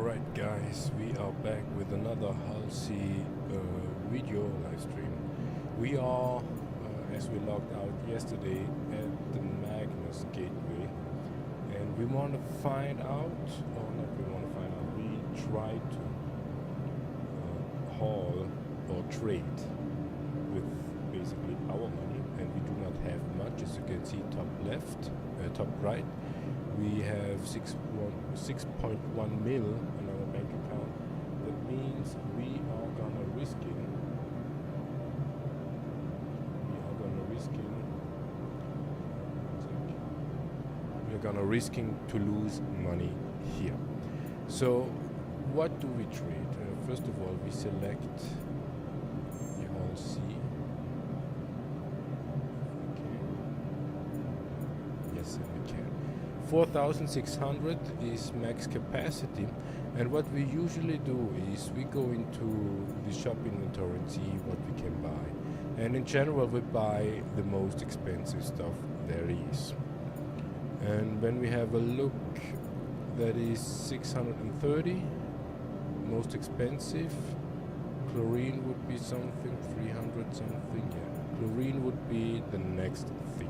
Alright guys, we are back with another Halsey video live stream. We are, as we logged out yesterday, at the Magnus Gateway, and we want to find out, we try to haul or trade with basically our money, and we do not have much, as you can see top left, top right. We have 6.1 mil in our bank account. That means we are gonna risking to lose money here. So what do we trade? First of all, we select the whole C. Okay. Yes, and we can. 4,600 is max capacity, and what we usually do is we go into the shop inventory and see what we can buy, and in general we buy the most expensive stuff there is. And when we have a look, that is 630 most expensive. Chlorine would be something 300 something. Yeah, chlorine would be the next thing.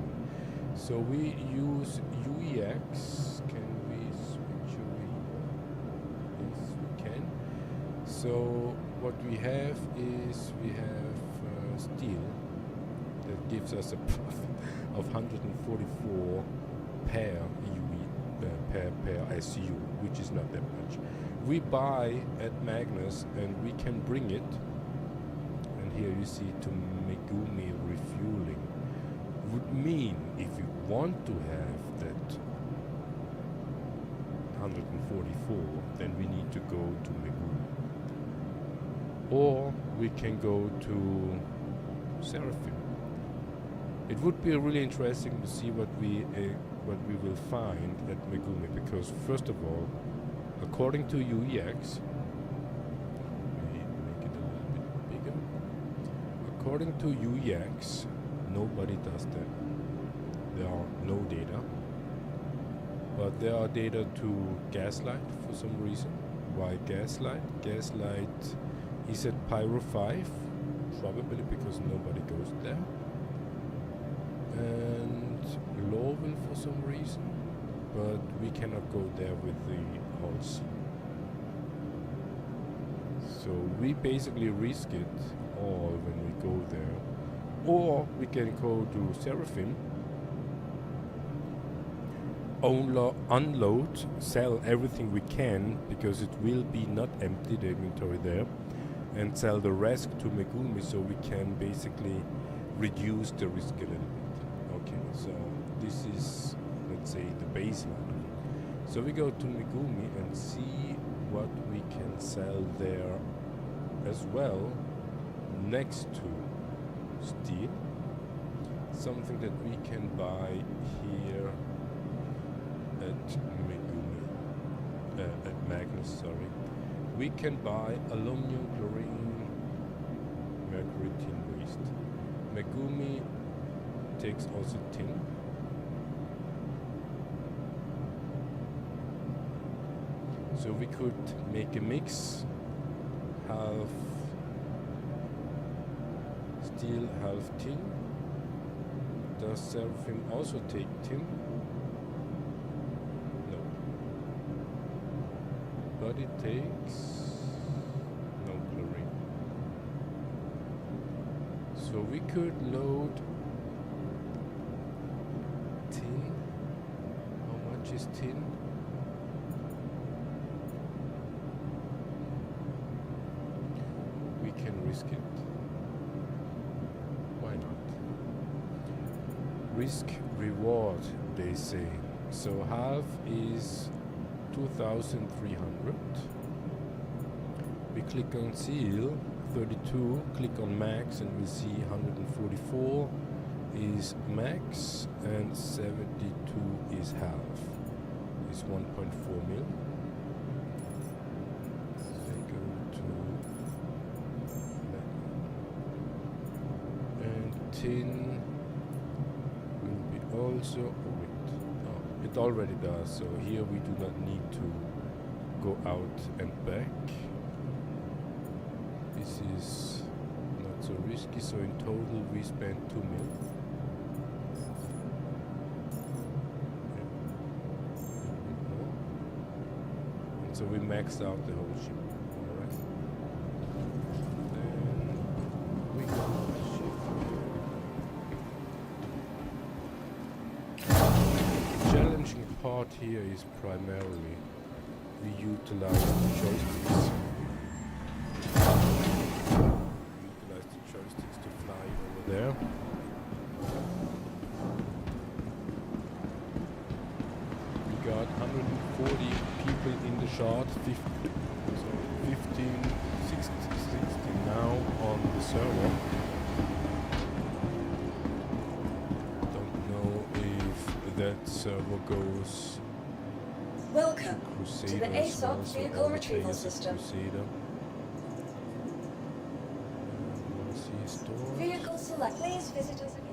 So we use UEX. Can we switch UE? Yes, we can. So what we have is we have steel that gives us a profit of 144 per UE, per SU, which is not that much. We buy at Magnus and we can bring it. And here you see to Megumi refueling. Would mean if you want to have that 144, then we need to go to Megumi, or we can go to Seraphim. It would be really interesting to see what we will find at Megumi, because first of all, according to UEX, we make it a little bit bigger. According to UEX, nobody does that. There are no data. But there are data to Gaslight for some reason. Why Gaslight? Gaslight is at Pyro 5, probably because nobody goes there. And Lowville for some reason, but we cannot go there with the Halsey. So we basically risk it all when we go there. Or we can go to Seraphim, unload, sell everything we can, because it will be not empty, the inventory there, and sell the rest to Megumi, so we can basically reduce the risk a little bit. Okay, so this is, let's say, the baseline. So we go to Megumi and see what we can sell there as well, next to steel, something that we can buy here at Megumi, at Magnus, sorry. We can buy aluminum, chlorine, mercury, tin waste. Megumi takes also tin. So we could make a mix, half steel, half tin. Does Seraphim also take tin? No. But it takes no chlorine. So we could load tin. How much is tin? We can risk it. Why not? Risk reward, they say. So half is 2,300. We click on seal, 32, click on max, and we see 144 is max and 72 is half. It's 1.4 mil. They go to and tin will be also, it already does, so here we do not need to go out and back. This is not so risky, so in total we spent 2 mil. And so we maxed out the whole ship. Alright. Then we got the ship. The challenging part here is primarily we utilize the joysticks. Utilize the joysticks to fly over there. We got 140 people in the shot, 15, 16 now on the server. Don't know if that server goes Welcome Crusader to the as well, ASOP so vehicle all the retrieval players are system. Crusader. See store. Vehicle select. Please visit us again.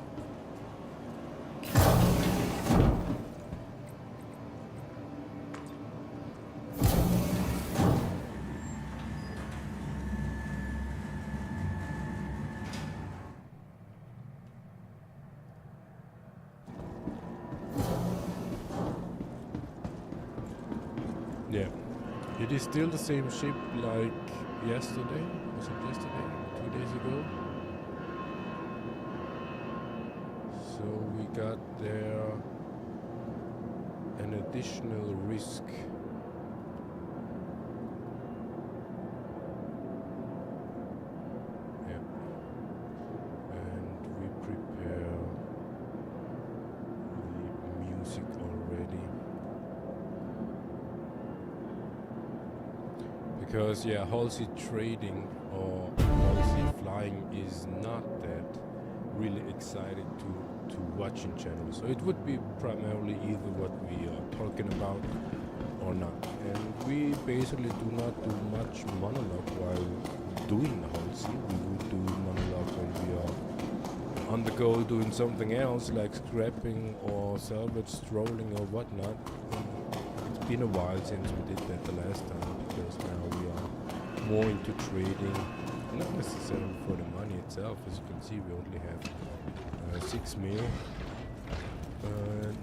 Yeah, it is still the same ship like yesterday. Was it yesterday? 2 days ago? So we got there an additional risk. Yeah. And we prepare the music already. Because yeah, Halsey trading or Halsey flying is not that really excited to watch in general. So it would be primarily either what we are talking about or not. And we basically do not do much monologue while doing Halsey. We would do monologue when we are on the go doing something else like scrapping or salvage strolling or whatnot. It's been a while since we did that the last time, because now we are more into trading, not necessarily for the money itself. As you can see, we only have 6 mil.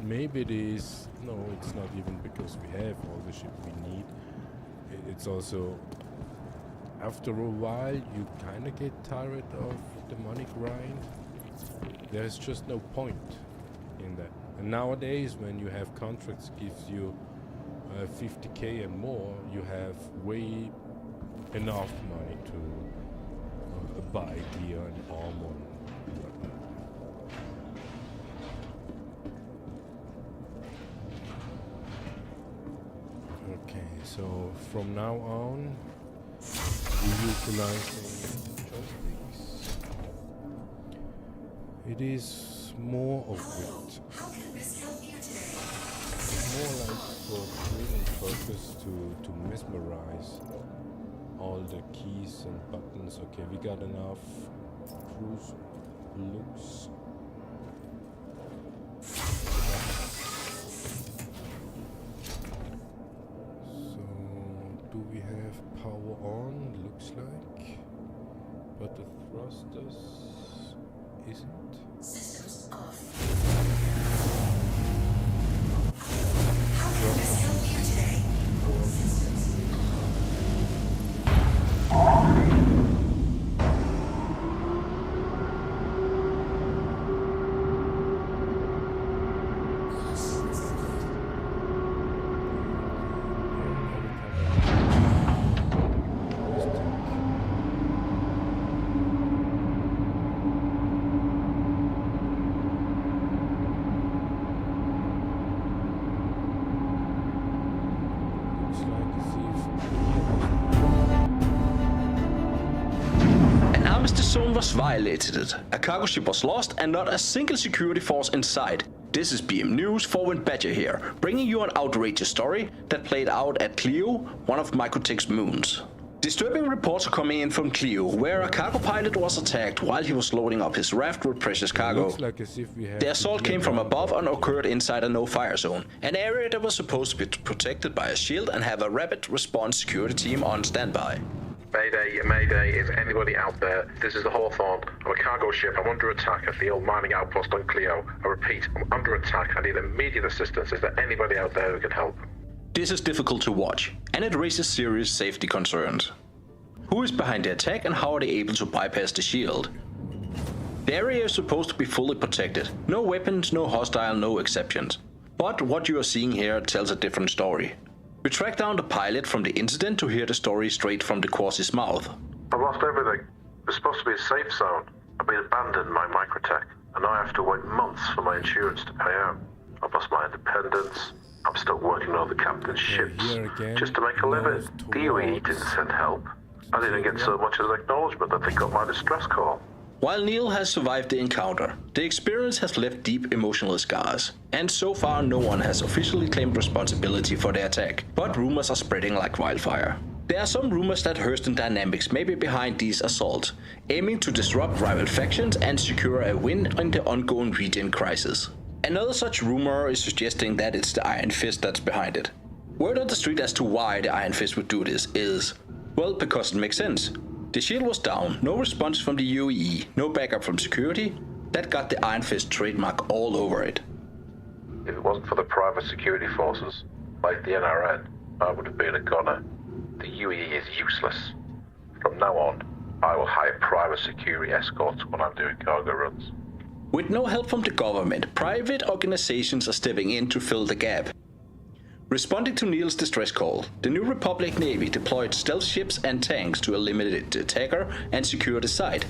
Maybe it is, no, it's not even because we have all the ship we need. It's also, after a while, you kind of get tired of the money grind. There's just no point in that. And nowadays, when you have contracts gives you 50k and more, you have way enough money to buy gear and armor and whatnot. Okay, so from now on, we're utilizing joysticks. It is more of it. More like for training purpose to mesmerize all the keys and buttons. Okay, we got enough cruise looks. So do we have power on? Looks like, but the thrusters isn't. Systems off. Zone was violated. A cargo ship was lost and not a single security force in sight. This is BM News, Forward Badger here, bringing you an outrageous story that played out at Clio, one of Microtech's moons. Disturbing reports are coming in from Clio, where a cargo pilot was attacked while he was loading up his raft with precious cargo. Looks like as if we have The assault came from above and occurred inside a no-fire zone, an area that was supposed to be protected by a shield and have a rapid response security team on standby. Mayday, Mayday, is anybody out there? This is the Hawthorne. I'm a cargo ship. I'm under attack at the old mining outpost on Clio. I repeat, I'm under attack. I need immediate assistance. Is there anybody out there who can help? This is difficult to watch, and it raises serious safety concerns. Who is behind the attack and how are they able to bypass the shield? The area is supposed to be fully protected. No weapons, no hostile, no exceptions. But what you are seeing here tells a different story. We tracked down the pilot from the incident to hear the story straight from the Quasi's mouth. I've lost everything. It's supposed to be a safe zone. I've been abandoned by Microtech, and now I have to wait months for my insurance to pay out. I've lost my independence. I'm still working on the captain's ships just to make a living. The UAE didn't send help. I didn't get so much as an acknowledgement that they got my distress call. While Neil has survived the encounter, the experience has left deep emotional scars, and so far no one has officially claimed responsibility for the attack, but rumors are spreading like wildfire. There are some rumors that Hurston Dynamics may be behind these assaults, aiming to disrupt rival factions and secure a win in the ongoing region crisis. Another such rumor is suggesting that it's the Iron Fist that's behind it. Word on the street as to why the Iron Fist would do this is, well, because it makes sense. The shield was down, no response from the UAE, no backup from security. That got the Iron Fist trademark all over it. If it wasn't for the private security forces, like the NRN, I would have been a goner. The UAE is useless. From now on, I will hire private security escorts when I'm doing cargo runs. With no help from the government, private organizations are stepping in to fill the gap. Responding to Neil's distress call, the New Republic Navy deployed stealth ships and tanks to eliminate the attacker and secure the site.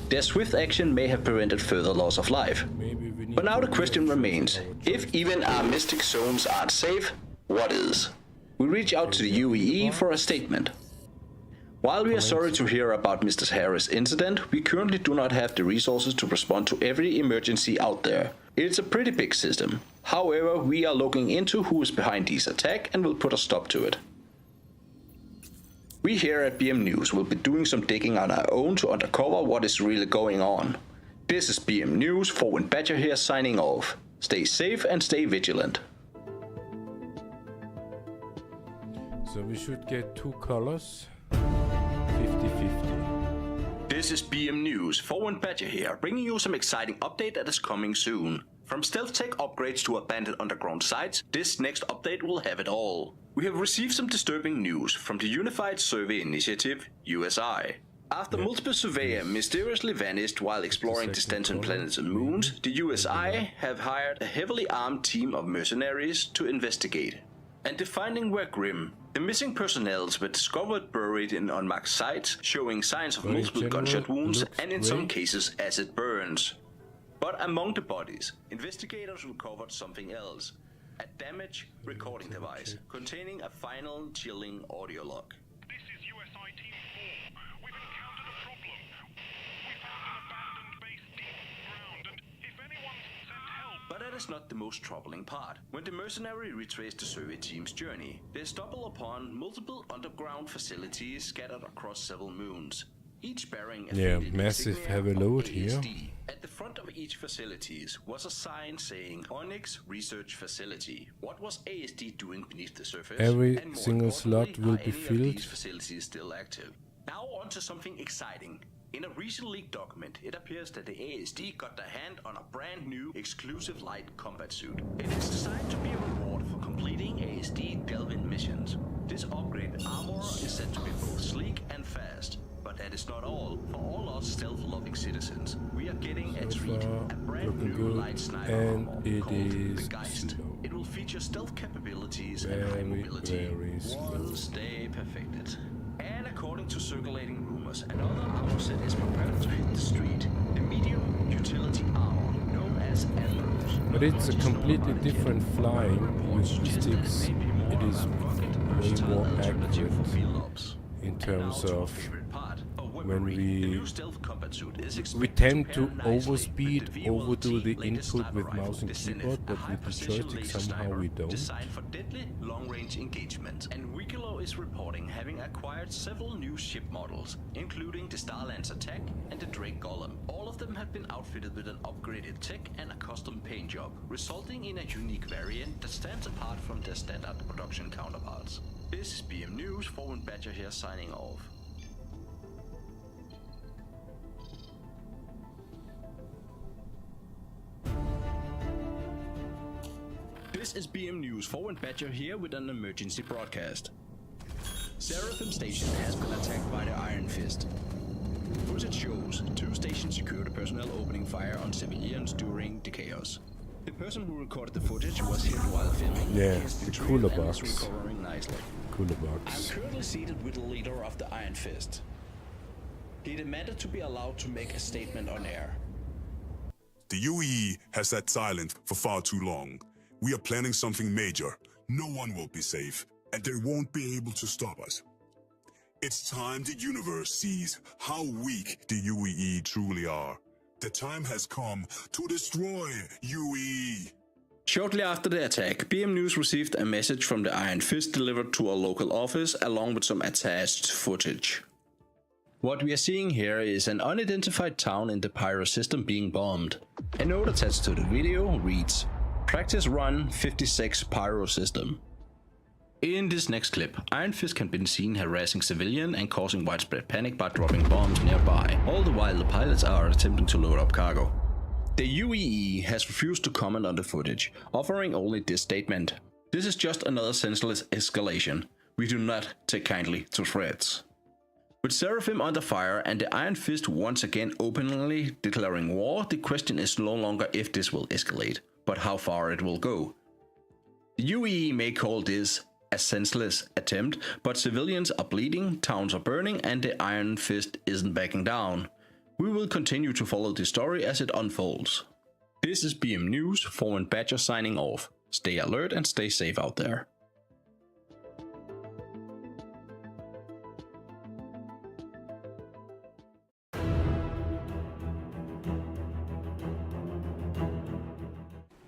Their swift action may have prevented further loss of life. But now the question remains, if even our mystic zones aren't safe, what is? We reach out to the UAE for a statement. While we are sorry to hear about Mr. Harris' incident, we currently do not have the resources to respond to every emergency out there. It's a pretty big system. However, we are looking into who is behind this attack and will put a stop to it. We here at BM News will be doing some digging on our own to uncover what is really going on. This is BM News, Forward Badger here signing off. Stay safe and stay vigilant. So we should get two colors, 50-50. This is BM News, Forward Badger here, bringing you some exciting update that is coming soon. From stealth tech upgrades to abandoned underground sites, this next update will have it all. We have received some disturbing news from the Unified Survey Initiative, USI. After multiple surveyors mysteriously vanished while exploring distant planets and moons, the USI have hired a heavily armed team of mercenaries to investigate. And the findings were grim. The missing personnel were discovered buried in unmarked sites, showing signs of multiple gunshot wounds and in some cases acid burns. But among the bodies, investigators recovered something else. A damaged recording device containing a final chilling audio log. This is USI Team 4. We've encountered a problem. We found an abandoned base deep underground, and if anyone's sent help... But that is not the most troubling part. When the mercenary retraced the survey team's journey, they stumbled upon multiple underground facilities scattered across several moons. Each bearing a massive heavy load here. At the front of each facilities was a sign saying Onyx Research Facility. What was ASD doing beneath the surface? Every And more single slot importantly, will are be any of filled. these facilities still active? Now on to something exciting. In a recent leaked document, it appears that the ASD got their hand on a brand new exclusive light combat suit. It is designed to be a reward for completing ASD Delvin missions. This upgraded armor is said to be both sleek and fast. But that is not all. For all us stealth-loving citizens, we are getting a treat, a brand new light sniper and armor it called is the Geist. slow. It will feature stealth capabilities and high mobility. Very slow. Once they perfected. And according to circulating rumors, another armor set is prepared to hit the street. The medium utility armor, known as Ambrose. But it's a completely different flying with the sticks. It is way more accurate in terms of when the we new stealth combat suit is we expected tend pair to nicely overspeed, with the VOLT overdo the latest input sniper with rifle, mouse and Besitz, keyboard, a but with the high-precision joystick laser somehow sniper we don't. designed for deadly long-range engagement. And Wikilow is reporting having acquired several new ship models, including the Starlance Attack and the Drake Golem. All of them have been outfitted with an upgraded tech and a custom paint job, resulting in a unique variant that stands apart from their standard production counterparts. This is BM News, Forward Badger here signing off. This is BM News, Forward Badger here with an emergency broadcast. Seraphim Station has been attacked by the Iron Fist. Footage shows 2 stations secured personnel opening fire on civilians during the chaos. The person who recorded the footage was hit while filming. Yeah, He is the retrieved cooler and is box. recovering nicely. Cooler I'm box. currently seated with the leader of the Iron Fist. He demanded to be allowed to make a statement on air. The UAE has sat silent for far too long. We are planning something major. No one will be safe, and they won't be able to stop us. It's time the universe sees how weak the UAE truly are. The time has come to destroy UAE. Shortly after the attack, BM News received a message from the Iron Fist delivered to a local office along with some attached footage. What we are seeing here is an unidentified town in the Pyro system being bombed. A note attached to the video reads, "Practice run 56 Pyro system." In this next clip, Iron Fist can be seen harassing civilians and causing widespread panic by dropping bombs nearby, all the while the pilots are attempting to load up cargo. The UAE has refused to comment on the footage, offering only this statement: "This is just another senseless escalation. We do not take kindly to threats." With Seraphim under fire and the Iron Fist once again openly declaring war, the question is no longer if this will escalate, but how far it will go. The UAE may call this a senseless attempt, but civilians are bleeding, towns are burning, and the Iron Fist isn't backing down. We will continue to follow this story as it unfolds. This is BM News, Forward Badger signing off. Stay alert and stay safe out there.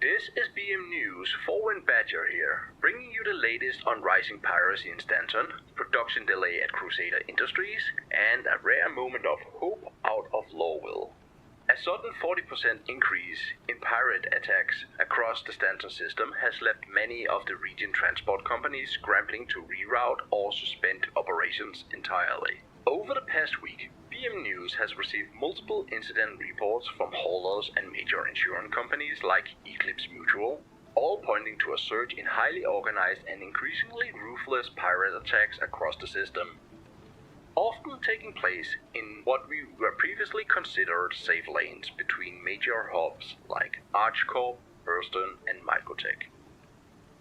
This is BM News, Forward Badger here, bringing you the latest on rising piracy in Stanton, production delay at Crusader Industries, and a rare moment of hope out of Lawville. A sudden 40% increase in pirate attacks across the Stanton system has left many of the region transport companies scrambling to reroute or suspend operations entirely. Over the past week, BM News has received multiple incident reports from haulers and major insurance companies like Eclipse Mutual, all pointing to a surge in highly organized and increasingly ruthless pirate attacks across the system. Often taking place in what we were previously considered safe lanes between major hubs like Archcorp, Hurston, and Microtech.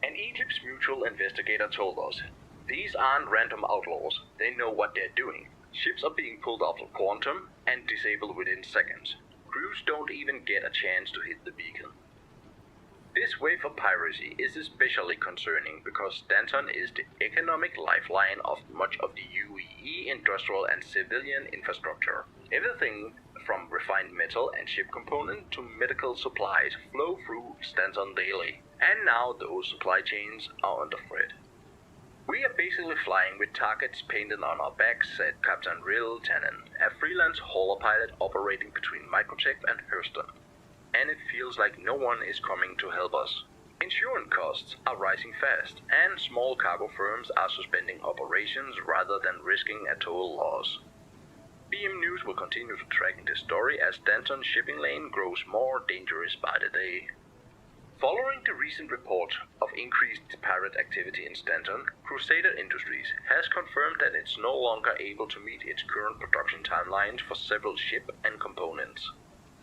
An Eclipse Mutual investigator told us, "These aren't random outlaws, they know what they're doing. Ships are being pulled out of Quantum and disabled within seconds. Crews don't even get a chance to hit the beacon." This wave of piracy is especially concerning because Stanton is the economic lifeline of much of the UAE industrial and civilian infrastructure. Everything from refined metal and ship component to medical supplies flow through Stanton daily, and now those supply chains are under threat. "We are basically flying with targets painted on our backs," said Captain Rill Tannen, a freelance hauler pilot operating between Microtech and Hurston. "And it feels like no one is coming to help us. Insurance costs are rising fast, and small cargo firms are suspending operations rather than risking a total loss." BM News will continue to track this story as Stanton's shipping lane grows more dangerous by the day. Following the recent report of increased pirate activity in Stanton, Crusader Industries has confirmed that it's no longer able to meet its current production timelines for several ship and components.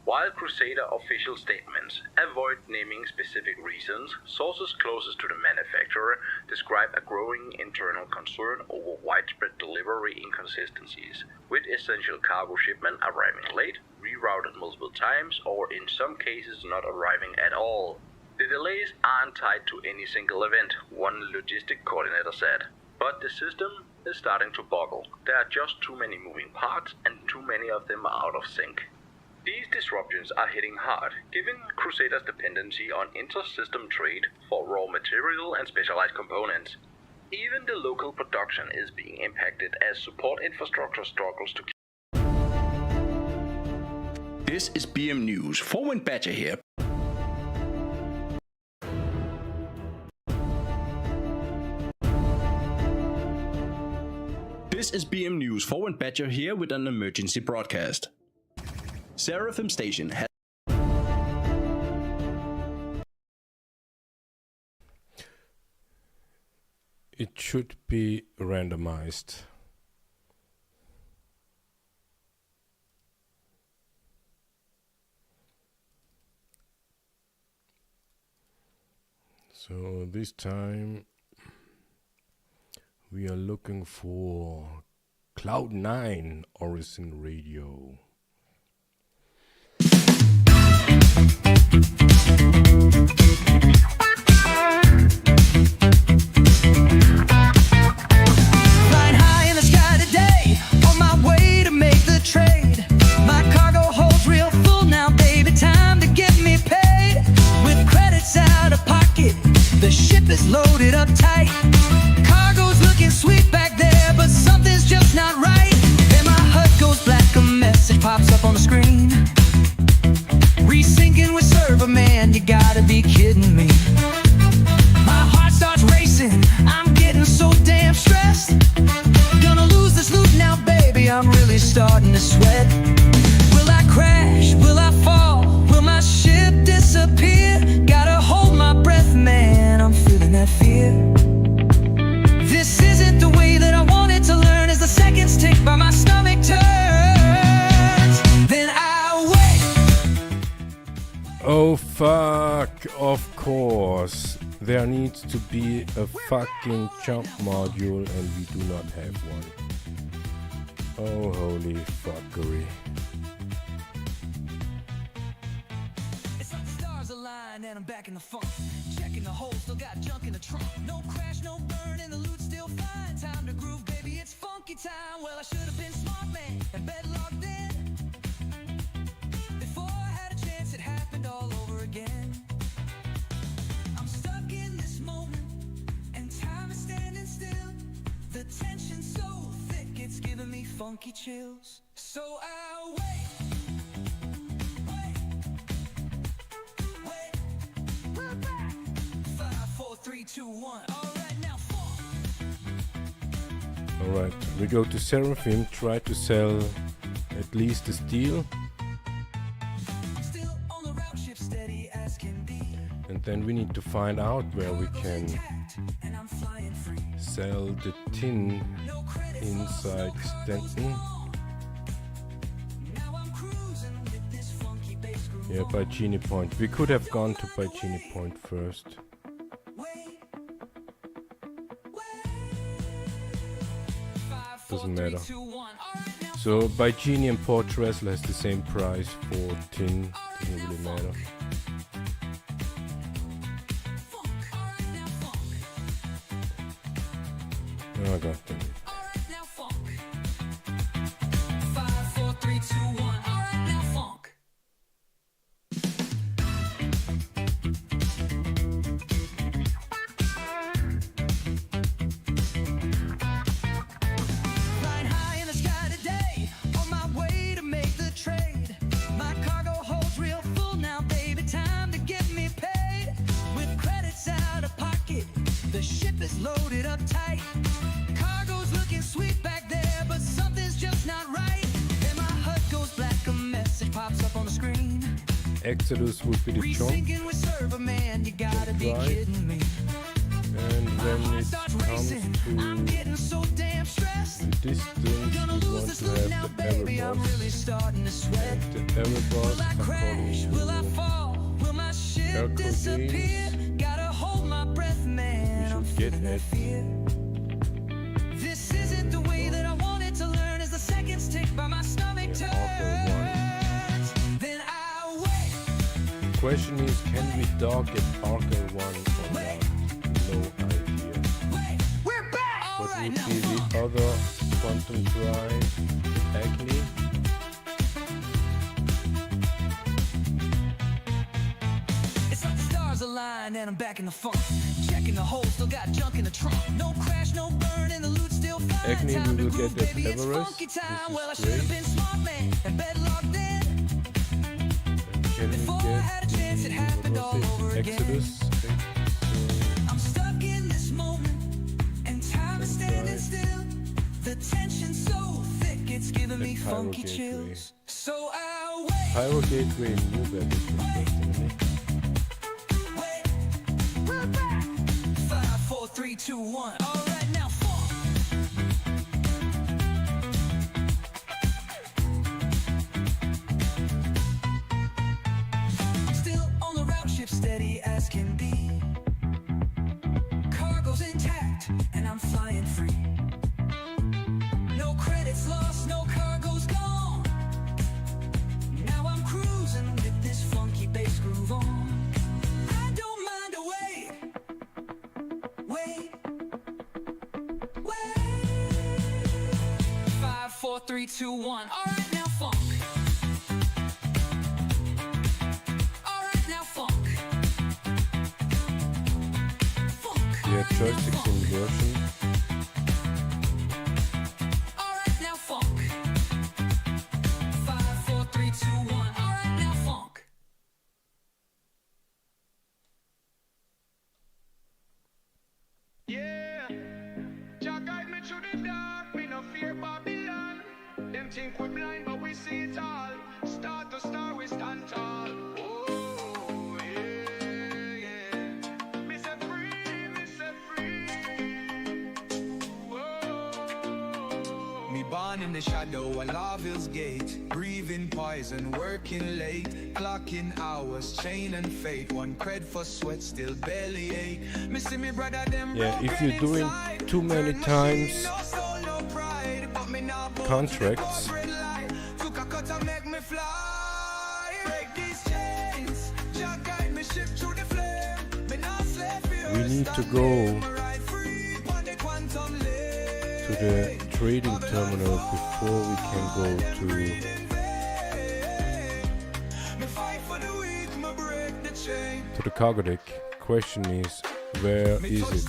While Crusader official statements avoid naming specific reasons, sources closest to the manufacturer describe a growing internal concern over widespread delivery inconsistencies, with essential cargo shipment arriving late, rerouted multiple times, or in some cases not arriving at all. "The delays aren't tied to any single event," one logistic coordinator said, "but the system is starting to boggle. There are just too many moving parts and too many of them are out of sync. These disruptions are hitting hard, given Crusaders' dependency on inter-system trade for raw material and specialized components. Even the local production is being impacted as support infrastructure struggles to. This is BM News. Forward Badger here. This is BM News. Forward Badger here with an emergency broadcast. Seraphim Station has. It should be randomized. So this time we are looking for Cloud9 Orison Radio. Flying high in the sky today, on my way to make the trade. My cargo holds real full now, baby, time to get me paid. With credits out of pocket, the ship is loaded up tight. Cargo's looking sweet back there, but something's just not right. Then my HUD goes black, a message pops up on the screen. Resyncing with server, man, you gotta be kidding me. My heart starts racing, I'm getting so damn stressed. Gonna lose this loot now, baby, I'm really starting to sweat. Will I crash? Will I fall? Will my ship disappear? Gotta hold my breath, man, I'm feeling that fear. This isn't the way that I wanted to learn. As the seconds tick by, my stomach turns. Then I wait. Oh fuck, of course. There needs to be a fucking jump module and we do not have one. Oh holy fuckery. It's like the stars align and I'm back in the funk. Checking the hole, still got junk in the trunk. No crash, no burn, and the loot's still fine. Time to groove, baby, it's funky time. Well, I should have been smart, man, and bed logged in. Before I had a chance, it happened all over again. I'm stuck in this moment, and time is standing still. The tension's so thick, it's giving me funky chills. So I wait. We're back. 5, 4, 3, 2, 1. All right, now fall. Alright, we go to Seraphim, try to sell at least the steel. Still on the route, ship steady as can be. And then we need to find out where we can And I'm flying free. sell the tin No credits, inside Stanton. now I'm cruising with this funky bass groove. Yeah, by Genie Point. We could have gone to by Genie Point first. Wait. Doesn't matter. So by Genie and Port Trestle has the same price for tin. Doesn't really matter. Oh god damn it. Now funk. 5, 4, 3, 2, 1. All right, now funk. Flying high in the sky today, on my way to make the trade. My cargo holds real full now, baby, time to get me paid. With credits out of pocket, the ship is loaded up tight. Cargo's looking sweet back there, but something's just not right. Then my HUD goes black, a message pops up on the screen. Exodus would be the jump. Resyncing with server, man, you gotta be Right. kidding me. And when Heart it starts comes racing, I'm to getting so damn stressed. the distance, Gonna we lose want this to loot now, have the baby, I'm really Everboss. starting to sweat. The Everboss Will I crash? Will I according fall? Will my ship Hercules. disappear? Gotta hold my breath, man, I'm should get feeling that it. fear. This isn't the way that I wanted to learn. As the seconds tick by, my stomach Yeah, Arthur turns. Then I wait. to question is, can we dock at Archer 1 or not? No idea. We're back. All What right, would now be funk. the other quantum drive? Agni? grind and I'm back in the funk. Checking the hole, still got junk in the trunk. No crash, no burn, and the loot still fine. Agni, Time we to will groove, get that baby, it's Everest. funky This time. is Well, I should have great. been smart man and bed locked in. Can we Before I had a get chance, it happened all over again. Exodus? I'm stuck in this moment, and time is standing still. The tension's so thick, it's giving me Pyro funky Gateway. chills. So I wait, Pyro Gateway in Newberg is interesting. wait. We're back. 5, 4, 3, 2, 1. All right, now fall. I'm still on the route, ship steady as can be. Cargo's intact, and I'm flying free. No credits lost, no cargo's gone. Now I'm cruising with this funky bass groove on. I don't mind to wait, wait, wait. 5, 4, 3, 2, 1. All right, now funk. All right, now funk. Funk. Yeah, joysticks in version. All right, now funk. 5, 4, 3, 2, 1. All right, now funk. Yeah, Jah guide me through the dark, me no fear Babylon. Them think we blind, but we see it all. Start to star, we stand tall. Oh, yeah, yeah. Me say free, me say free. Whoa. Me born in the shadow of Larville's gate, breathing poison, working late, clocking hours, chain and fate. One cred for sweat, still belly ache. Me see me brother them Yeah, if broken you're doing inside. too many Turn times machine, no soul, no pride, but me now born contracts, to the corporate line. Took a cut and make me fly. Break these chains, Jah guide me ship through the flame. Me now slave for we need to go me ride free on the quantum lane. to the trading terminal before we can go to the cargo deck. Question is, where is it?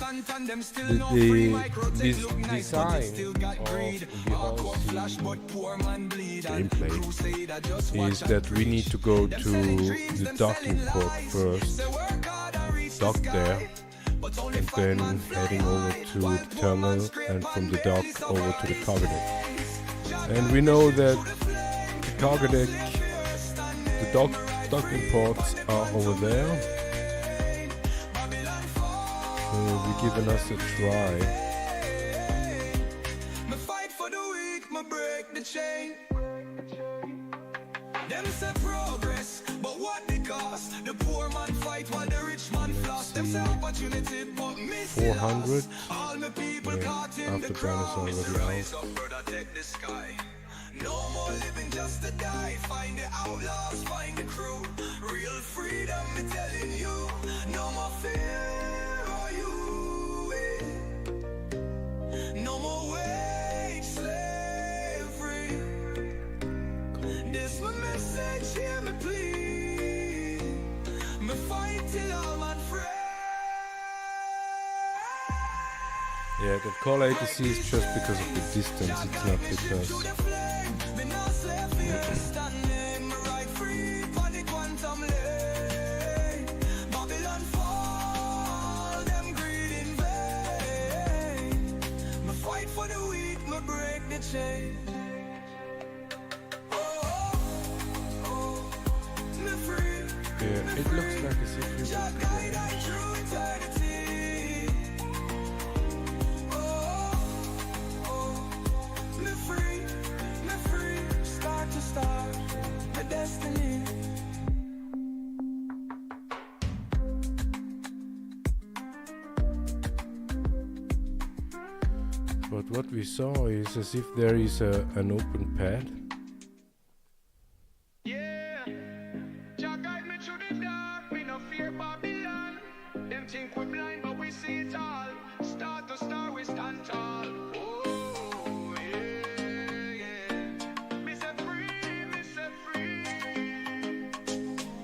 The design of the whole gameplay is that we need to go to the docking port first, dock there, and then heading over to the terminal, and from the dock over to the cargo deck. And we know that the cargo deck, the docking ports are over there. So we're giving us a try. Me fight for the weak, me break the chain. Them say progress, but what the cost? The poor man fight while the rich man floss. Them say opportunity, but miss it 400. all my people Yeah, caught in the after crowd. Banner's already Rise up, brother, take the sky. No more living just to die. Find the outlaws, find the crew. Real freedom, me telling you. No more fear or you. No more wage slavery. This my message, hear me please. Me fight till all man free. Yeah, the call latency is just because of the distance, it's not because... Yeah, it looks like as if you would crash. But what we saw is as if there is an open pad. Yeah, Jah guide me through the dark, me no fear Babylon. Them think we blind, but we see it all. Start to star, we stand tall. Oh, yeah, yeah. Me say free, me say free.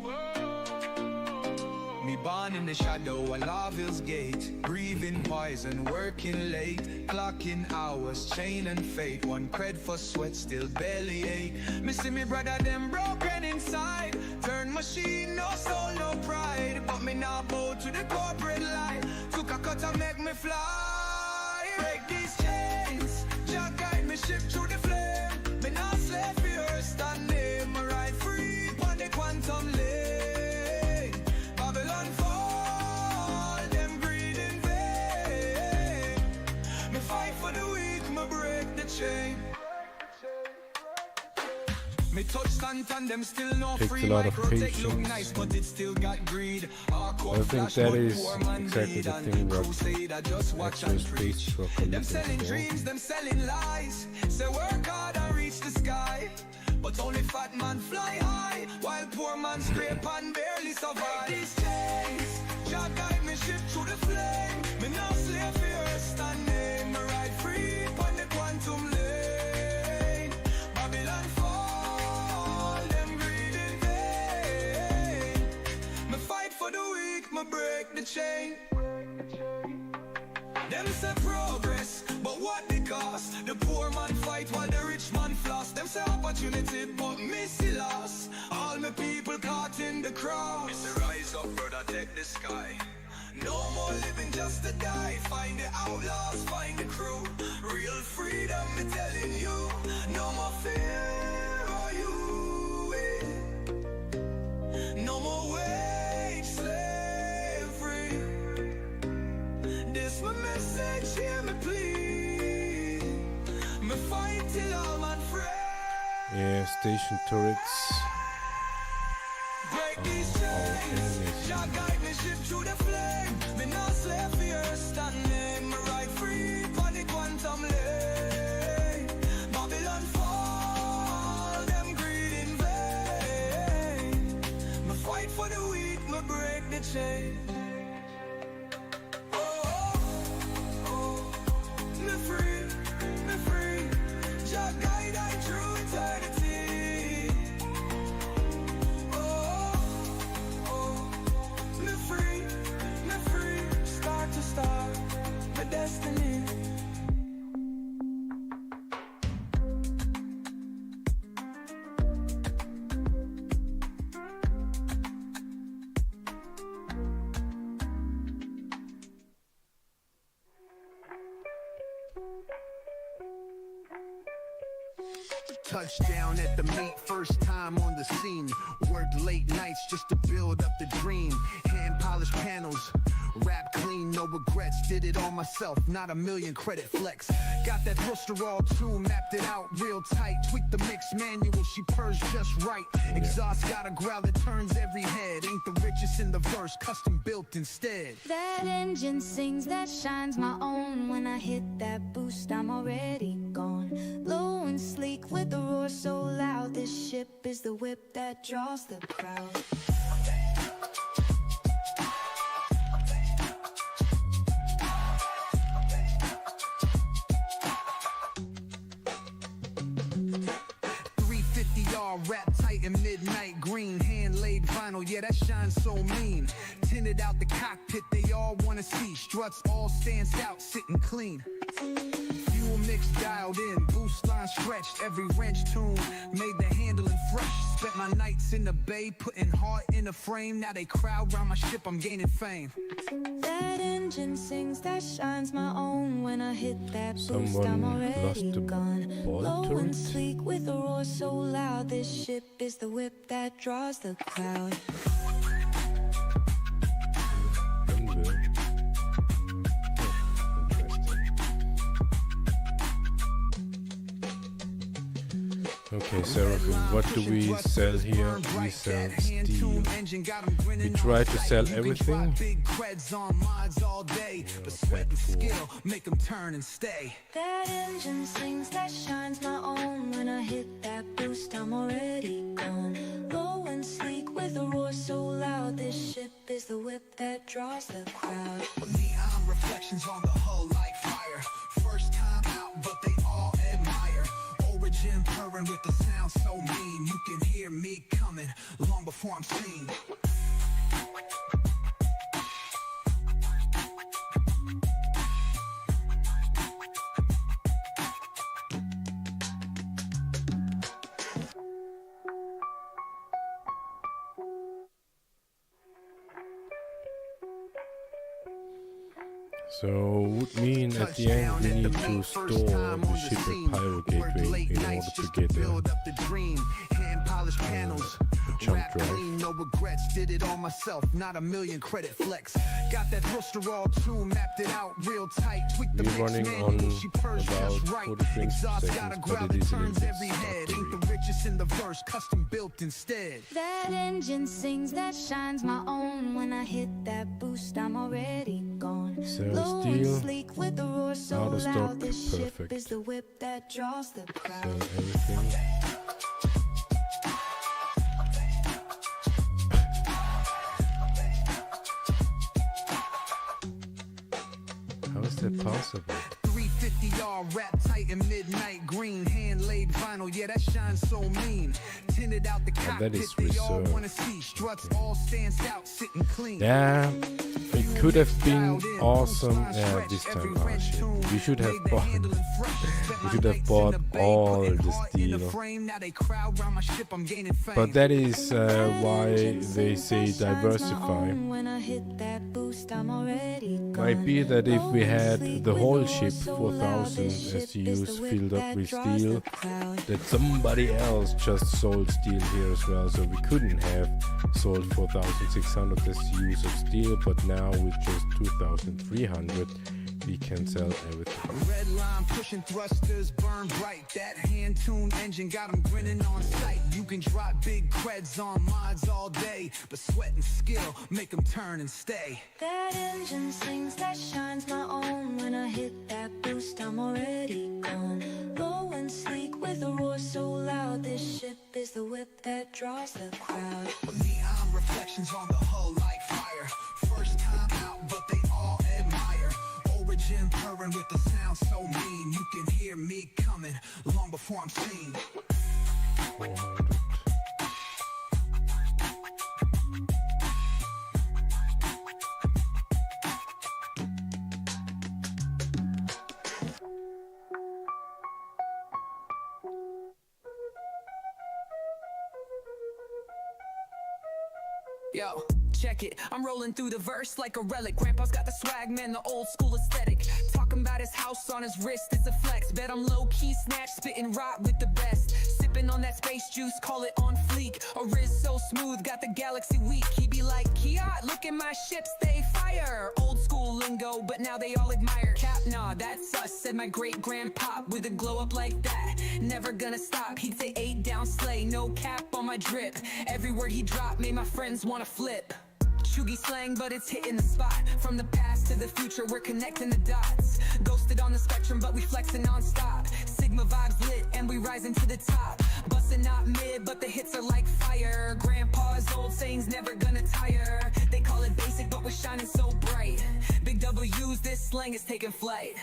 Whoa. Me born in the shadow of Laville's gate, breathing poison, working late, clocking hours, chain and fate. One cred for sweat, still belly ache. Me see me brother them broken inside. Turn machine, no soul, no pride. But me now bow to the corporate line. Took a cut and make me fly. Break these chains, Jah guide me ship through the flame. Me now slave for your stand name. I ride free on the quantum lane. Babylon fall, them greed in vain. Me fight for the weak, me break the chain. Me touch stunt and them still no free. A lot of Microtech look patience. nice, but it still got greed. I think that is exactly the thing what actual speech for them selling collecting dreams, them selling lies. Say work hard and reach the sky, but only fat man fly high, while poor man scrape and barely survive. These chains, Jah guide me ship through the flame. Me now slave for your stand name. Me ride free on the quantum lane. Babylon fall, them greed in vain. Me fight for the weak, me break the chain. Them say progress, but what the cost? The poor man fight while the rich man floss. Them say opportunity, but missy loss. All my people caught in the crowd. It's the rise up, brother, take the sky. No more living just to die. Find the outlaws, find the crew. Real freedom, me telling you. No more fear, are you? No more wage slavery. This my message, hear me please. Me fight till all man free. Yeah, station turrets. Break these chains, Jah guide me ship through the flame. Me not slave for your stand name. Me ride free on the quantum lane. Babylon fall, them greed in vain. Me fight for the weak, me break the chain. Me free, me free. Jah guide I through eternity. Me free, start to start, my destiny. Touchdown at the meet, first time on the scene. Worked late nights just to build up the dream. Hand polished panels, rap clean, no regrets. Did it all myself, not a million credit flex. Got that rooster all tune, mapped it out real tight. Tweaked the mix manual, she purrs just right. Exhaust got a growl that turns every head. Ain't the richest in the verse, custom built instead. That engine sings, that shines my own. When I hit that boost, I'm already gone. Low and sleek with a roar so loud. This ship is the whip that draws the crowd. Wrap tight in midnight green, hand laid vinyl, yeah that shines so mean. Tinted out the cockpit, they all wanna see. Struts all stands out, sitting clean. Fuel mix dialed in, boost line stretched. Every wrench tune made the handling fresh. Spent my nights in the bay, putting heart in a frame. Now they crowd round my ship, I'm gaining fame. That engine sings, that shines my own. When I hit that boost, I'm Someone already lost the gone. ball Low turret? and sleek with a roar so loud. This ship is the whip that draws the crowd. Okay, Seraphim, what do we sell here? We sell steel. We try to sell everything. That engine sings, that shines my own. When I hit that boost, I'm already gone. Low and sleek with a roar so loud. This ship is the whip that draws the crowd. Neon reflections on the hull like fire. First time out, but they all admire. Origin purring with the sound so mean. You can hear me coming long before I'm seen. So would mean at the end we need to store the ship at Pyro Gateway in order to get a jump drive. No regrets, did it all myself, not a million credit flex. Got that poster all true, mapped it out real tight. Tweak the We're running on about 43 seconds, but it is a little bit ain't the richest in the verse, custom built instead. That engine sings, that shines my own. When I hit that boost, I'm already gone. So Low and still sleek with the roar so out of stock, loud. This ship perfect. is the whip that draws the So crowd. everything. How is that possible? 350R wrap tight in midnight green, hand laid vinyl, yeah that shines so mean. Tinted out the that cockpit, is they all reserved. wanna see. Struts all stands out, sitting clean. Yeah, it could have been awesome this time. Oh shit. We should have bought all the steel. But that is why they say diversify. When I hit that boost, I'm already gone. Might be that if we had the whole ship 4000 SUs filled up with steel, that somebody else just sold steel here as well, so we couldn't have sold 4600 SUs of steel, but now with just 2300 we can sell everything. Red line pushing thrusters burn bright. That hand-tuned engine got them grinning on sight. You can drop big creds on mods all day, but sweat and skill make them turn and stay. That engine sings, that shines my own. When I hit that boost, I'm already gone. Low and sleek with a roar so loud. This ship is the whip that draws the crowd. Neon reflections on the hull like fire. First time out, but they all admire. Origin purring with the sound so mean. You can hear me coming long before I'm seen. 400. Yo, check it, I'm rolling through the verse like a relic. Grandpa's got the swag, man, the old school aesthetic. Talking about his house on his wrist, it's a flex. Bet I'm low-key snatch, spitting rock with the best. Sipping on that space juice, call it on fleek. A Riz so smooth, got the galaxy weak. He be like, Kiat, look at my ships, they fire. Old school lingo, but now they all admire. Cap, nah, that's us, said my great-grandpa with a glow up like that. Never gonna stop, he'd say 8 down slay, no cap on my drip. Every word he dropped made my friends wanna flip. Chuggy slang, but it's hitting the spot. From the past to the future, we're connecting the dots. Ghosted on the spectrum, but we flexing non-stop. Sigma vibes lit, and we rising to the top. Bustin' not mid, but the hits are like fire. Grandpa's old sayings never gonna tire. They call it basic, but we're shining so bright. Big W's, this slang is taking flight.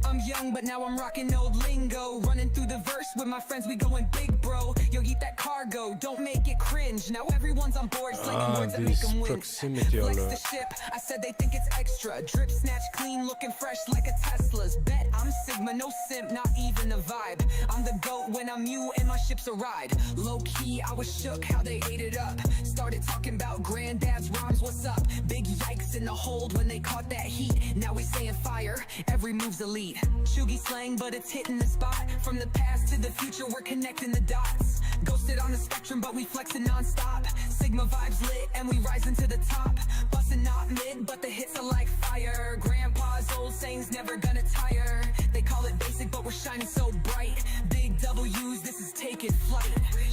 I'm young, but now I'm rocking old lingo. Running through the verse with my friends, we going big, bro. Yo, eat that cargo, don't make it cringe. Now everyone's on board, slinging words that make them win. Proximity Flex alert. the ship, I said they think it's extra. Drip snatch clean, looking fresh like a Tesla's. Bet I'm Sigma, no simp, not even a vibe. I'm the GOAT when I'm you and my ship's a ride. Low key, I was shook how they ate it up. Started talking about granddad's rhymes, what's up? Big yikes in the hold when they caught that heat. Now we saying fire, every move's elite. Chuggy slang, but it's hitting the spot. From the past to the future, we're connecting the dots. Ghosted on the spectrum, but we flexing non-stop. Sigma vibes lit, and we rising to the top. Bustin' not mid, but the hits are like fire. Grandpa's old sayings never gonna tire. They call it basic, but we're shining so bright. Big W's, this is taking flight.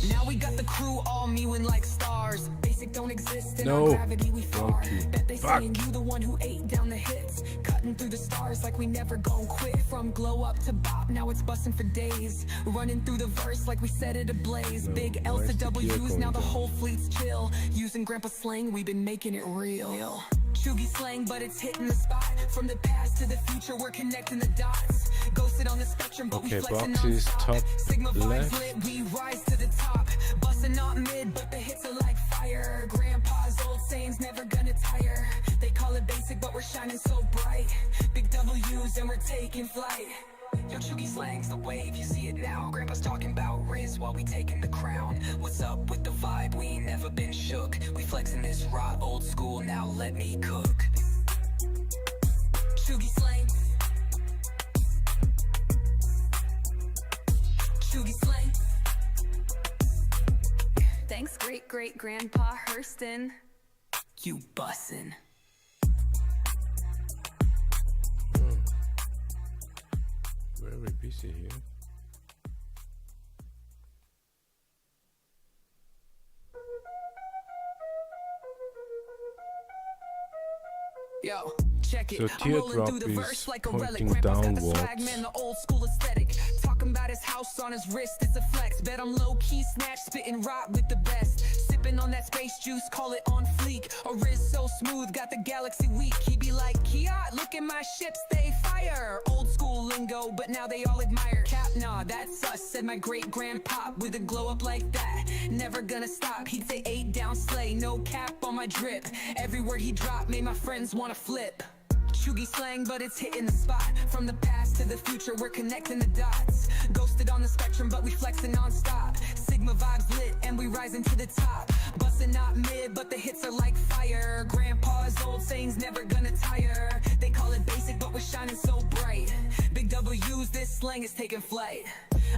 Now we got the crew all mewing like stars. Basic don't exist in our gravity, we far. Bet they saying you the one who ate down the hits. Cutting through the stars like we never gon' quit. From glow up to bop, now it's bustin' for days. Running through the verse like we set it ablaze. Big L's to W's, now the whole fleet's chill. Using grandpa slang, we've been making it real. Chuggy slang, but it's hitting the spot. From the past to the future, we're connecting the dots. Ghosted on the spectrum, but we flexing box is non-stop. top Sigma vibes left. lit, we rise to the top. Bustin' not mid, but the hits are like fire. Grandpa's old sayings never gonna tire. They call it basic, but we're shining so bright. Big W's and we're taking flight. Yo, Chuggy slang's the wave, you see it now. Grandpa's talking about Riz while we taking the crown. What's up with the vibe? We ain't never been shook. We flexing this raw old school, now let me cook. Chuggy slang. Chuggy slang. Thanks, great-great-grandpa Hurston. You bussin'. Very busy here. Yo, check it. So I'm rolling through the teardrop verse is like a relic. pointing Grandpa's got the downwards. swag, man, the old school aesthetic. Talking about his house on his wrist, it's a flex. Bet I'm low key snatch, spitting rock with the best. Sipping on that space juice, call it on fleek. A Riz so smooth, got the galaxy weak. He be like, Kia, look at my ships, they fire. Old school lingo, but now they all admire. Cap, nah, that's us, said my great grandpa with a glow up like that. Never gonna stop, he'd say 8 down slay, no cap on my drip. Every word he dropped made my friends wanna flip. Chuggy slang, but it's hitting the spot. From the past to the future, we're connecting the dots. Ghosted on the spectrum, but we flexing non-stop. Sigma vibes lit, and we rising to the top. Bustin' not mid, but the hits are like fire. Grandpa's old sayings never gonna tire. They call it basic, but we're shining so bright. Big W's, this slang is taking flight.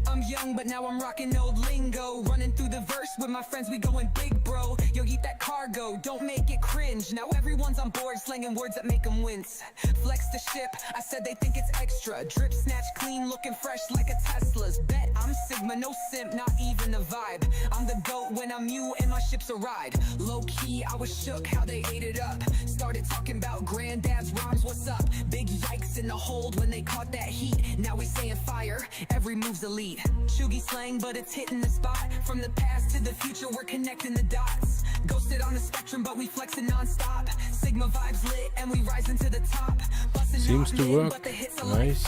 I'm young, but now I'm rocking old lingo. Running through the verse with my friends, we going big, bro. Yo, eat that cargo, don't make it cringe. Now everyone's on board, slanging words that make them wince. Flex the ship, I said they think it's extra. Drip snatch clean, looking fresh like a Tesla's. Bet I'm Sigma, no simp, not even a vibe. I'm the GOAT when I'm you and my ship's a ride. Low key, I was shook how they ate it up. Started talking about granddad's rhymes, what's up? Big yikes in the hold when they caught that heat. Now we saying fire, every move's elite. Chuggy slang, but it's hitting the spot. From the past to the future, we're connecting the dots. Ghosted on the spectrum, but we flexing non-stop. Sigma vibes lit, and we rising to the top. Seems to work. Nice.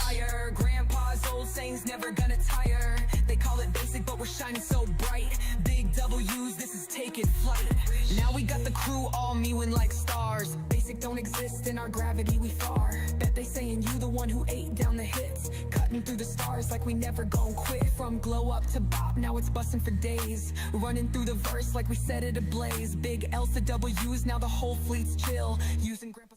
Grandpa's old sayings never gonna tire. They call it basic, but we're shining so bright. Big W's, this is taking flight. Now we got the crew all mewing like stars. Basic don't exist in our gravity, we far. Bet they saying you the one who ate down the hits. Cutting through the stars like we never gon' quit. From glow up to bop, now it's busting for days. Running through the verse like we set it ablaze. Big L's to W's, now the whole fleet's chill. Using grandpa.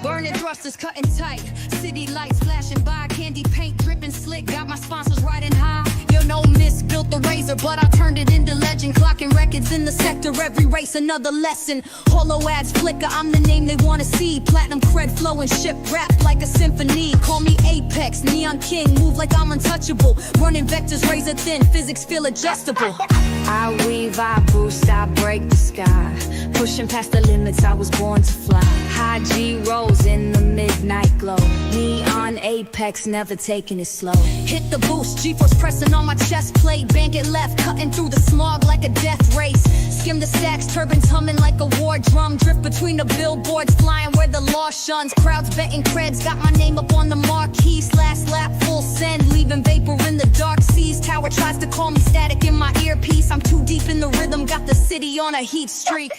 Burning thrusters cutting tight. City lights flashing by. Candy paint dripping slick. Got my sponsors riding high. You're no miss, built the razor, but I turned it into legend. Clocking records in the sector. Every race another lesson. Hollow ads flicker. I'm the name they wanna see. Platinum cred flowing, ship rap like a symphony. Call me Apex, Neon King. Move like I'm untouchable. Running vectors razor thin. Physics feel adjustable. I weave, I boost, I break the sky. Pushing past the limits, I was born to fly. High G rolls in the midnight glow. Neon apex, never taking it slow. Hit the boost, G-force pressing on my chest plate. Bank it left, cutting through the smog like a death race. Skim the stacks, turbines humming like a war drum. Drift between the billboards, flying where the law shuns. Crowds betting creds, got my name up on the marquee. Last lap, full send, leaving vapor in the dark seas. Tower tries to call me static in my earpiece. I'm too deep in the rhythm, got the city on a heat streak.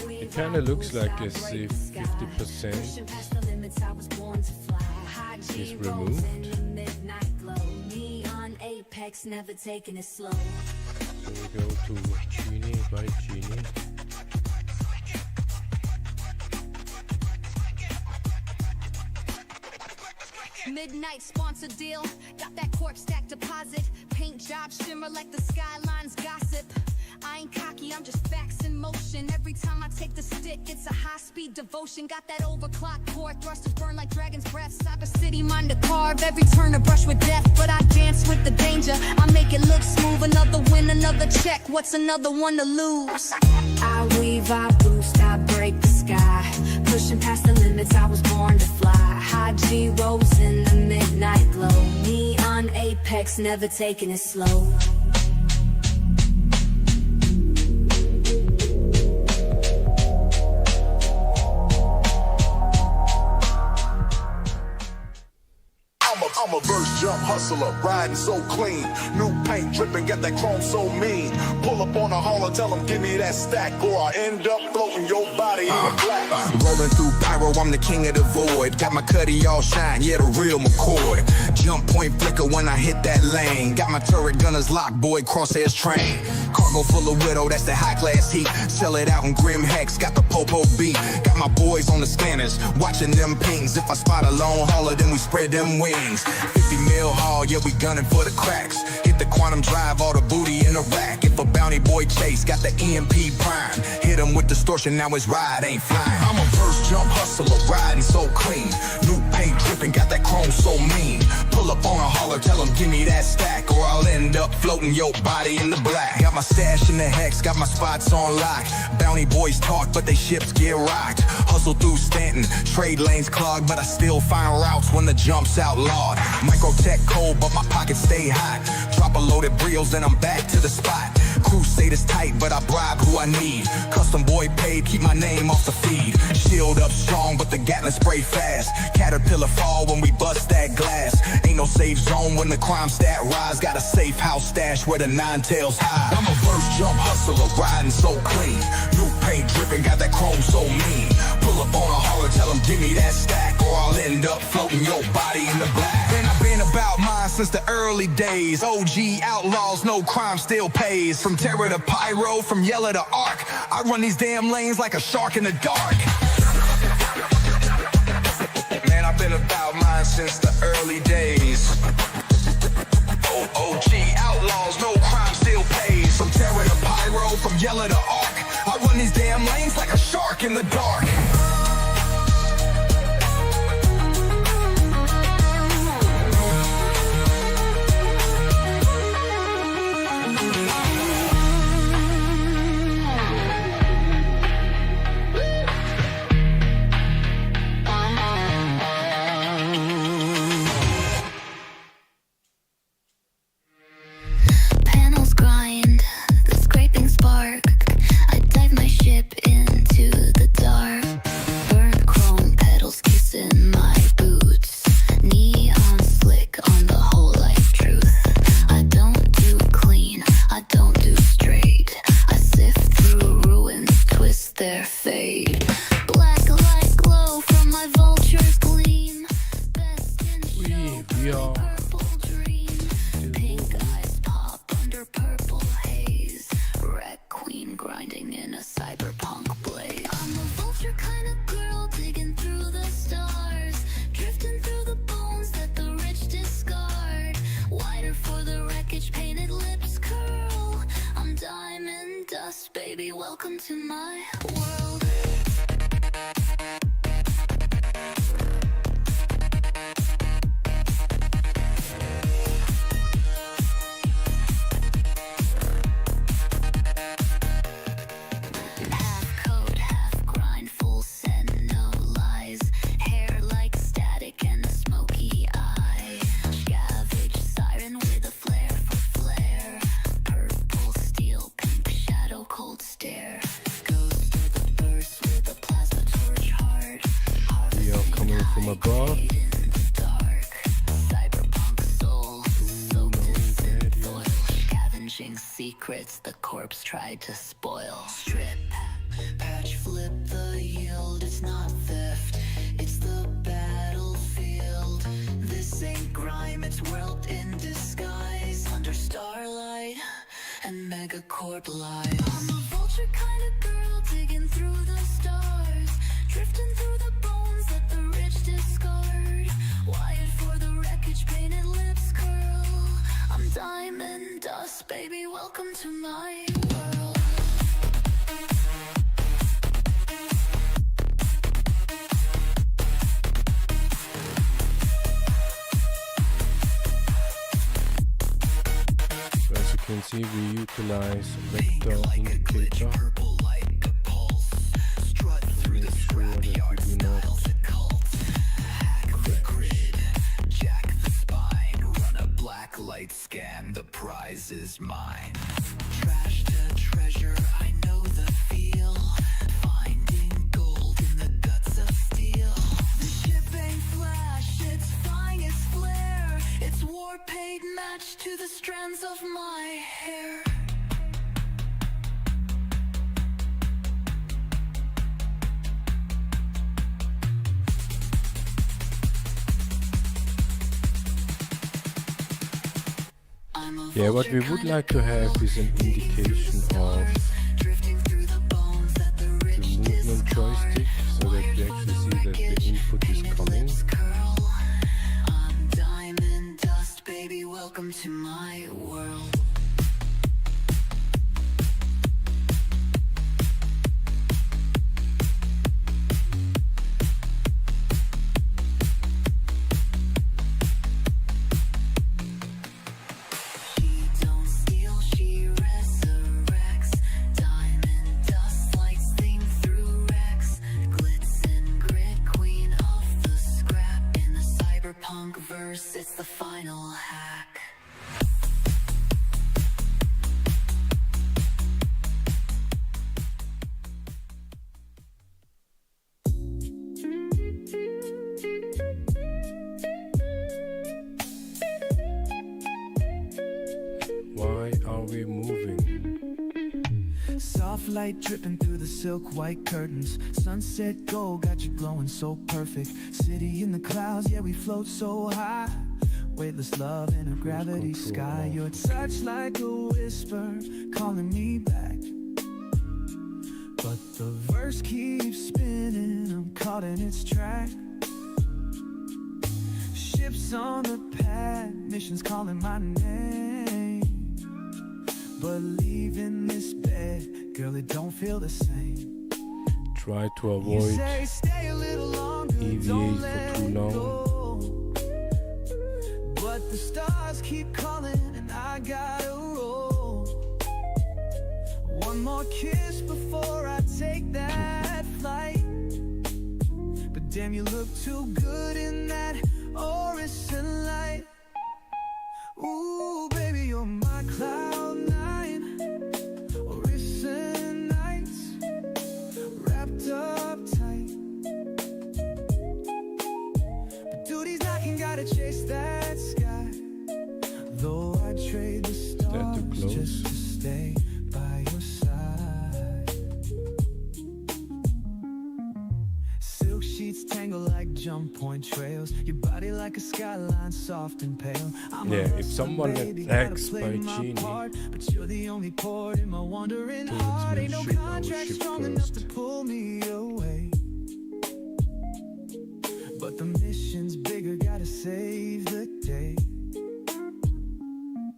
It kind of looks like as if 50% is removed. Never taking it slow. So we go to Genie by Genie. Midnight sponsor deal, got that corp stack deposit. Paint job shimmer like the skylines gossip. I ain't cocky, I'm just facts in motion. Every time I take the stick, it's a high-speed devotion. Got that overclock core, thrusters burn like dragon's breath. Cyber city, mind to carve, every turn a brush with death. But I dance with the danger, I make it look smooth. Another win, another check, what's another one to lose? I weave, I boost, I break the sky. Pushing past the limits, I was born to fly. High G rolls in the midnight glow. Neon apex, never taking it slow. I'm a verse jump hustler, riding so clean. New paint dripping, got that chrome so mean. Pull up on a hauler, tell them give me that stack, or I end up floating floating your body in the black. Rolling through pyro, I'm the king of the void. Got my cutty all shine, yeah, the real McCoy. Jump point flicker when I hit that lane. Got my turret gunners locked, boy, crosshairs train. Cargo full of widow, that's the high class heat. Sell it out in Grim Hex, got the popo beat. Got my boys on the scanners, watching them pings. If I spot a lone hauler, then we spread them wings. 50 mil haul, yeah, we gunning for the cracks. Hit the quantum drive, all the booty in the rack. If a bounty boy chase, got the EMP prime. Hit him with distortion, now his ride ain't flying. I'm a first jump hustler, riding so clean. New paint dripping, got that chrome so mean. Pull up on a hauler, tell him give me that stack, or I'll end up floating your body in the black. Got my stash in the hex, got my spots on lock. Bounty boys talk, but they ships get rocked. Hustle through Stanton, trade lanes clogged, but I still find routes when the jump's outlawed. Microtech cold, but my pockets stay hot. Drop a loaded Brios, then I'm back to the spot. Crusade is tight, but I bribe who I need. Custom boy paid, keep my name off the feed. Shield up strong, but the Gatling spray fast. Caterpillar fall when we bust that glass. Ain't no safe zone when the crime stat rise. Got a safe house stash where the nine tails hide. I'm a first jump hustler, riding so clean. New paint dripping, got that chrome so mean. Pull up on a hauler, tell him give me that stack, or I'll end up floating your body in the black. And I've been about mine since the early days. OG outlaws, no crime still pays. From terror to pyro, from yellow to arc, I run these damn lanes like a shark in the dark. Man, I've been about mine since the early days. OG outlaws, no crime still pays. From terror to pyro, from yellow to arc, I run these damn lanes like a shark in the dark. Panels grind, the scraping spark. I dive my ship into the dark. Burnt chrome pedals kissing my boots. Neon slick on the whole life truth. I don't do clean, I don't do straight. I sift through ruins, twist their fate. Black light glow from my vulture's gleam. Best in show, we are purple dream. Pink eyes pop under purple haze. Red queen grinding in a cyberpunk blaze. I'm a vulture kind of girl digging through the stars. Drifting through the bones that the rich discard. Whiter for the wreckage, painted lips curl. I'm diamond dust, baby, welcome to my world. Half code, half grind, full send, no lies. Hair like static and a smoky eye. Scavenge siren with a flare for flare. Purple steel, pink shadow, cold stare. Ghost of the burst with a plasma torch heart. We are coming from above. In the dark. Cyberpunk soul, soaked in synth oil. Scavenging secrets the corpse tried to spoil. Strip, patch, flip the yield. It's not theft, it's the battlefield. This ain't grime, it's world in disguise. Under starlight and megacorp lies. I'm a vulture kind of girl digging through the stars. Drifting through the bones that the rich discard. Wired for the wreckage, painted lips curl. I'm diamond dust, baby, welcome to my world. So as you can see, we utilize vector indicator. Purple like a pulse. Strut through the scrapyard, smells a cult. Hack the grid, jack the spine. Run a black light scan, the prize is mine. Trash to treasure, I know the feel. Finding gold in the guts of steel. The ship ain't flash, it's finest flare. It's war paid match to the strands of my hair. Yeah, what we would like to have is an indication of the movement joystick so that we actually see that the input is coming. I'm diamond dust, baby, welcome to my world. It's the final hack. Why are we moving? Soft light dripping through the silk white curtains. Sunset gold got you glowing so perfect. City in the clouds, yeah, we float so high. Weightless love in a gravity sky. Your touch like a whisper calling me back. But the verse keeps spinning, I'm caught in its track. Ships on the pad, missions calling my name. But leaving this bed, girl, it don't feel the same. Try to avoid EVA for too long. But the stars keep calling and I gotta roll. One more kiss before I take that flight. But damn, you look too good in that Orison light. Ooh, baby, you're my cloud nine. Orison nights, wrapped up tight. But duty's knocking, gotta chase that sky. Though I trade the stars just to stay by your side. Silk sheets tangle like jump point trails. Your body like a skyline, soft and pale. Yeah, if someone attacks by genie, but you're the only port in my wandering heart. Ain't no contract strong enough to pull me away. But the mission's bigger, gotta save the day.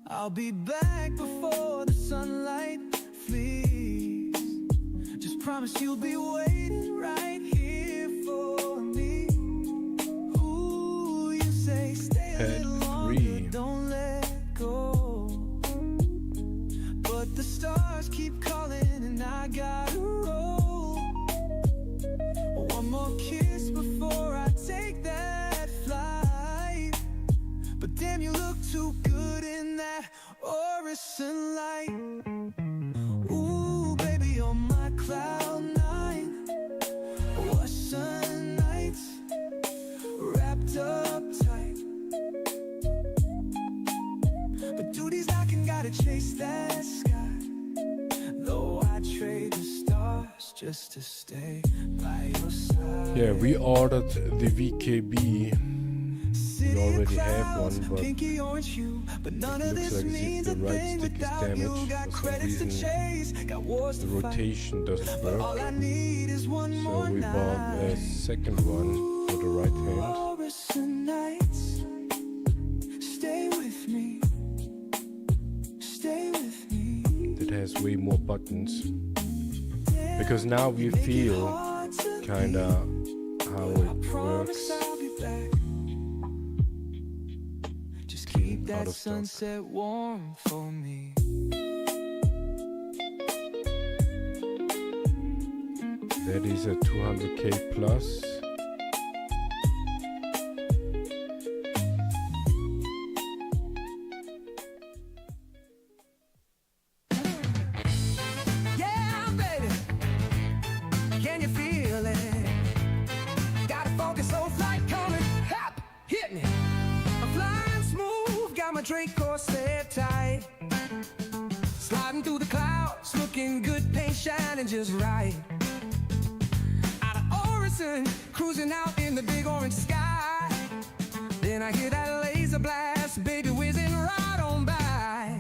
I'll be back before the sunlight flees. Just promise you'll be waiting right here for me. Ooh, you say stay a little longer, don't let go. But the stars keep calling and I gotta roll. One more kiss before I take that flight. But damn, you look too good in that Orison light. Ooh, baby, you're my cloud nine. Orison nights, wrapped up tight. But duty's knocking, gotta chase that sky. Though I trade the stars just to stay by your side. Yeah, we ordered the VKB. We already have one, but it looks like as if the right stick is damaged. For some reason, the rotation doesn't work. So we bought a second one for the right hand. That has way more buttons. Because now we feel kinda how it works. Keep that sunset warm for me. That is a 200k plus. Yeah, baby, can you feel it? Got a funky soul flight coming, hop, hit me. I'm flying smooth, got my Draco set tight. Sliding through the clouds, looking good, paint shining just right. Out of Orison, cruising out in the big orange sky. Then I hear that laser blast, baby whizzing right on by.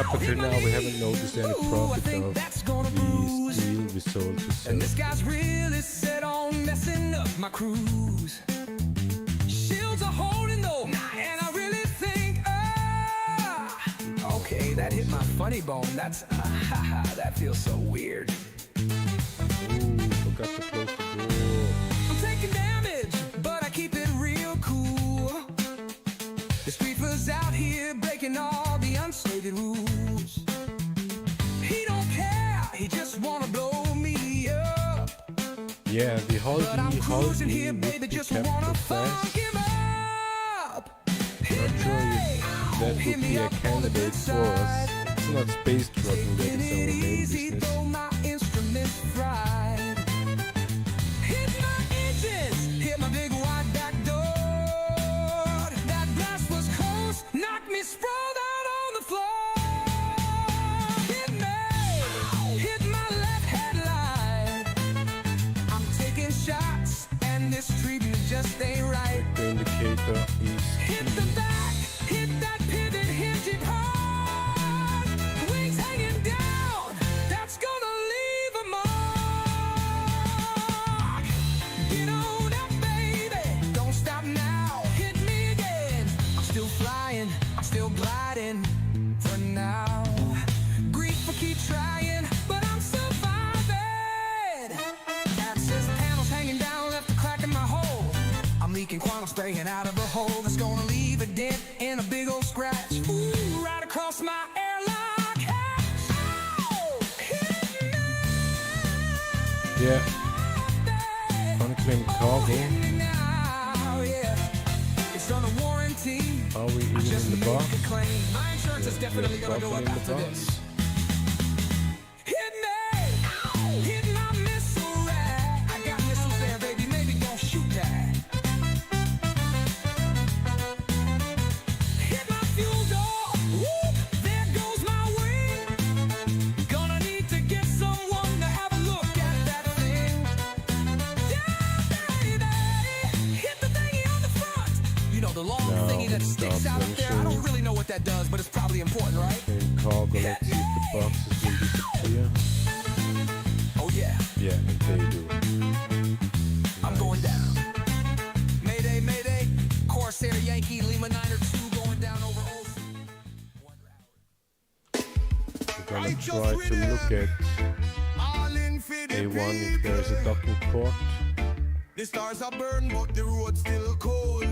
up until now we haven't noticed any profit of the steel we sold to And this sell. guy's really set on messing up my cruise. Shields are holding though, and I really think, okay, that hit my funny bone. That's, that feels so weird. Ooh, forgot to close the door. I'm taking damage, but I keep it real cool. The streeters out here breaking all the unstated rules. He don't care, he just wanna blow me up. Yeah, the whole But I'm cruising would here, be baby, just capital wanna class. fuck him up. Not sure if that would be a candidate for us. It's not space trucking that is our main Easy, business. though my instruments fried. Hit my engines, hit my big wide back door. That blast was close, knocked me sprawled out on the floor. Hit me, hit my left headlight. I'm taking shots, and this treatment just ain't right. The indicator is Hit the back, hit that pivot, hinge it hard. Wings hanging down, that's gonna leave a mark. Get on up, baby, don't stop now. Hit me again. I'm still flying, I'm still gliding for now. Grief for keep trying, but I'm surviving. Access panels hanging down, left a crack in my hole. I'm leaking quantum spraying out of a hole that's gonna leave a dent in a big old scratch. Ooh, right across my airlock hatch. Ow! Hit me, yeah, unclaimed cargo. hit me now, yeah. It's on a warranty. Are we even Just in the make box? a claim. My insurance is definitely Yes, gonna go up definitely in the after box. this. Hit me, hit my missile rack. I got missiles there, baby. Maybe don't shoot that. Hit my fuel door. Whoop, there goes my wing. Gonna need to get someone to have a look at that thing. Yeah, baby. Hit the thingy on the front. You know, the long No, thingy that sticks stop, out let up me there. show I you. don't really know what that does, but it's probably important, right? Unclaimed cargo, let's see if the boxes will disappear. Oh yeah, Yeah, and they do. I'm going down. Mayday, mayday. Corsair Yankee Lima 902 going down over ocean. We're gonna try to look at All in for the A1 if there is a docking port. The stars are burn, but the road's still cold.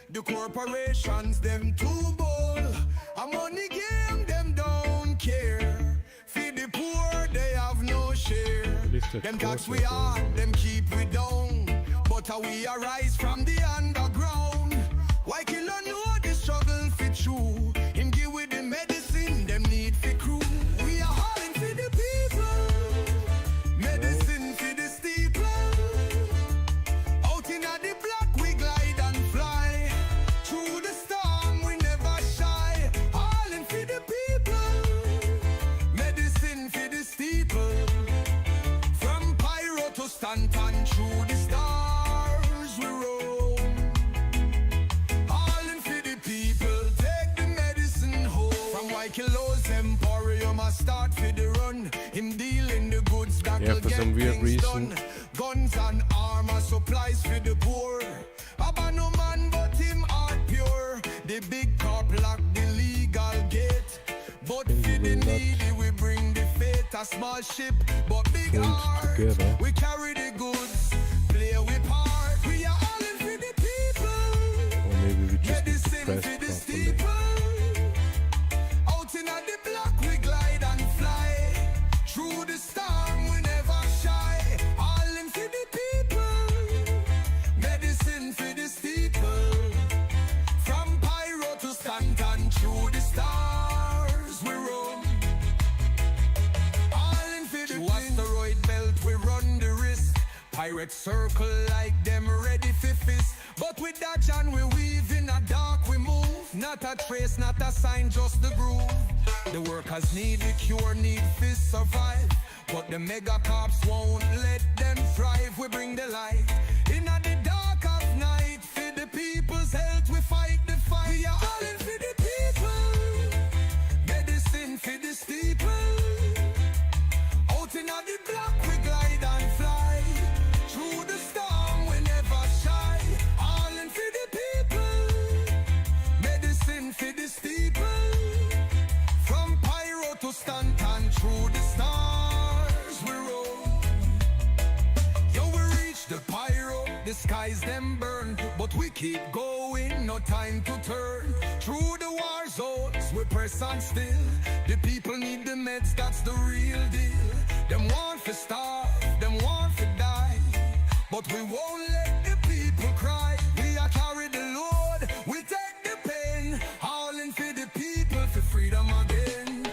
The corporations, them too bold. A money game, them don't care. For the poor, they have no share. Lifted Them tax course, we I hard, them keep we down. But how we arise from the underground. Why kill or know the struggle fit true? Him give with the medicine, them need for crew. We are hauling for the people. Medicine for the steeple. Out in the block we glide and fly. Through the storm we never shy. Hauling for the people. Medicine for the steeple. From Pyro to Stanton through the stars we roam. Hauling for the people. Take the medicine home. From Waikilo's Emporium I start for the run. Him dealing the goods that Yeah, will for get some weird things reason. done. Guns and armor supplies for the poor. Abba no man but him heart pure. The big cop lock the legal gate. But Think for we the will not needy we bring the faith. A small ship but big pulled heart. together. We carry the goods, play with part. We are all in for the people. Or maybe we just need to Medicine press for the properly. steeple. Out in the block we glide and fly. Through the storm we never shy. All in for the people. Medicine for the steeple. From Pyro to Stanton through the stars we roam. All in for the asteroid belt we run the risk. Pirate circle like them ready for fist. But with that and we weave in a dark we move. Not a trace, not a sign, just the groove. The workers need the cure, need fist survive. But the mega cops won't let them thrive. We bring the light in at the dark of night. For the people's health we fight the fight. We are all in for the people. Medicine for the keep going, no time to turn. Through the war zones, we press on still. The people need the meds, that's the real deal. Them want to starve, them want to die, but we won't let the people cry. We are carry the load, we take the pain, all in for the people for freedom again.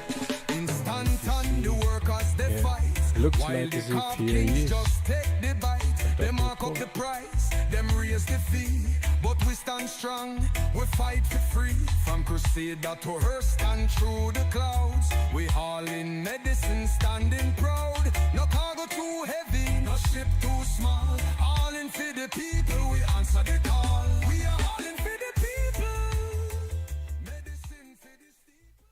Instant on the workers they fight, Looks while like the as if cop here he kings is. just take the bite. They mark up the price, them raise the fee, but we stand strong, we fight for free. From crusader to her stand through the clouds, we all in medicine standing proud. No cargo too heavy, no ship too small, all in for the people, we answer the call. We are all in for the people, medicine for the steeple.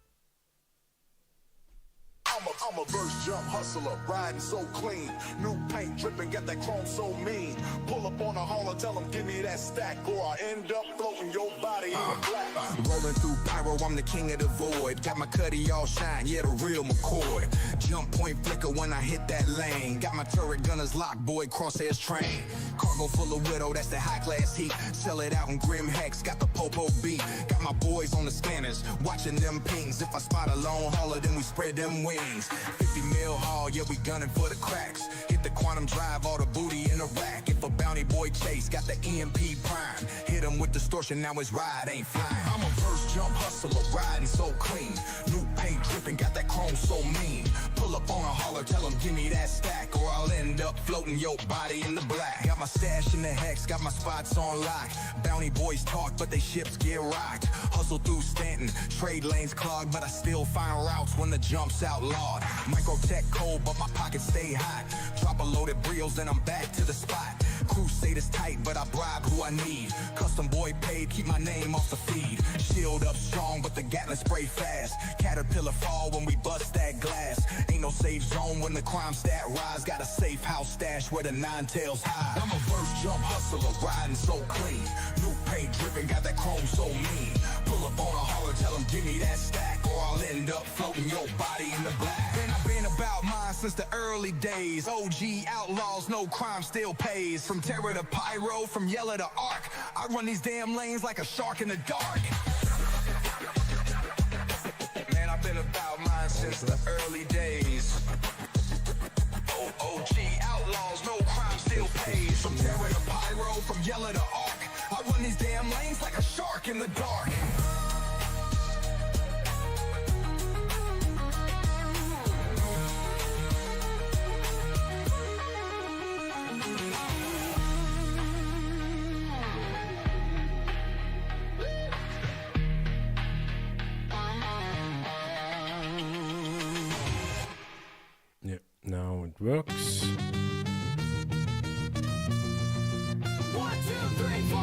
I'm a verse jump hustler, riding so clean. New paint dripping, got that chrome so mean. Pull up on a hauler, tell them give me that stack, or I end up floating your body in the black. Rolling through pyro, I'm the king of the void. Got my cutty all shine, yeah, the real McCoy. Jump point flicker when I hit that lane. Got my turret gunners locked, boy, crosshairs train. Cargo full of widow, that's the high class heat. Sell it out in grim hex, got the popo beat. Got my boys on the scanners, watching them pings. If I spot a lone hauler, then we spread them wings. 50 mil haul, yeah, we gunning for the cracks. Hit the quantum drive, all the booty in the rack. If a bounty boy chase, got the EMP prime. Hit him with distortion, now his ride ain't flying. I'm a verse jump hustler, riding so clean. New paint dripping, got that chrome so mean. Pull up on a hauler, tell him give me that stack, or I'll end up floating your body in the black. Got my stash in the hex, got my spots on lock. Bounty boys talk, but they ships get rocked. Hustle through Stanton, trade lanes clogged, but I still find routes when the jump's outlawed. Microtech cold, but my pockets stay hot. Drop a loaded brios, then I'm back to the spot. Crusade is tight, but I bribe who I need. Custom boy paid, keep my name off the feed. Shield up strong, but the Gatling spray fast. Caterpillar fall when we bust that glass. Ain't no safe zone when the crime stat rise. Got a safe house stash where the nine tails hide. I'm a verse jump hustler, riding so clean. New paint dripping, got that chrome so mean. Pull up on a hauler, tell him give me that stack, or I'll end up floating your body in the black. And I've been about mine since the early days. OG outlaws, no crime still pays. From terror to pyro, from yellow to arc, I run these damn lanes like a shark in the dark. Man, I've been about mine since the early days. OG outlaws, no crime still pays. From terror to pyro, from yellow to arc, I run these damn lanes like a shark in the dark. Yeah, now it works. 1, 2, 3, 4.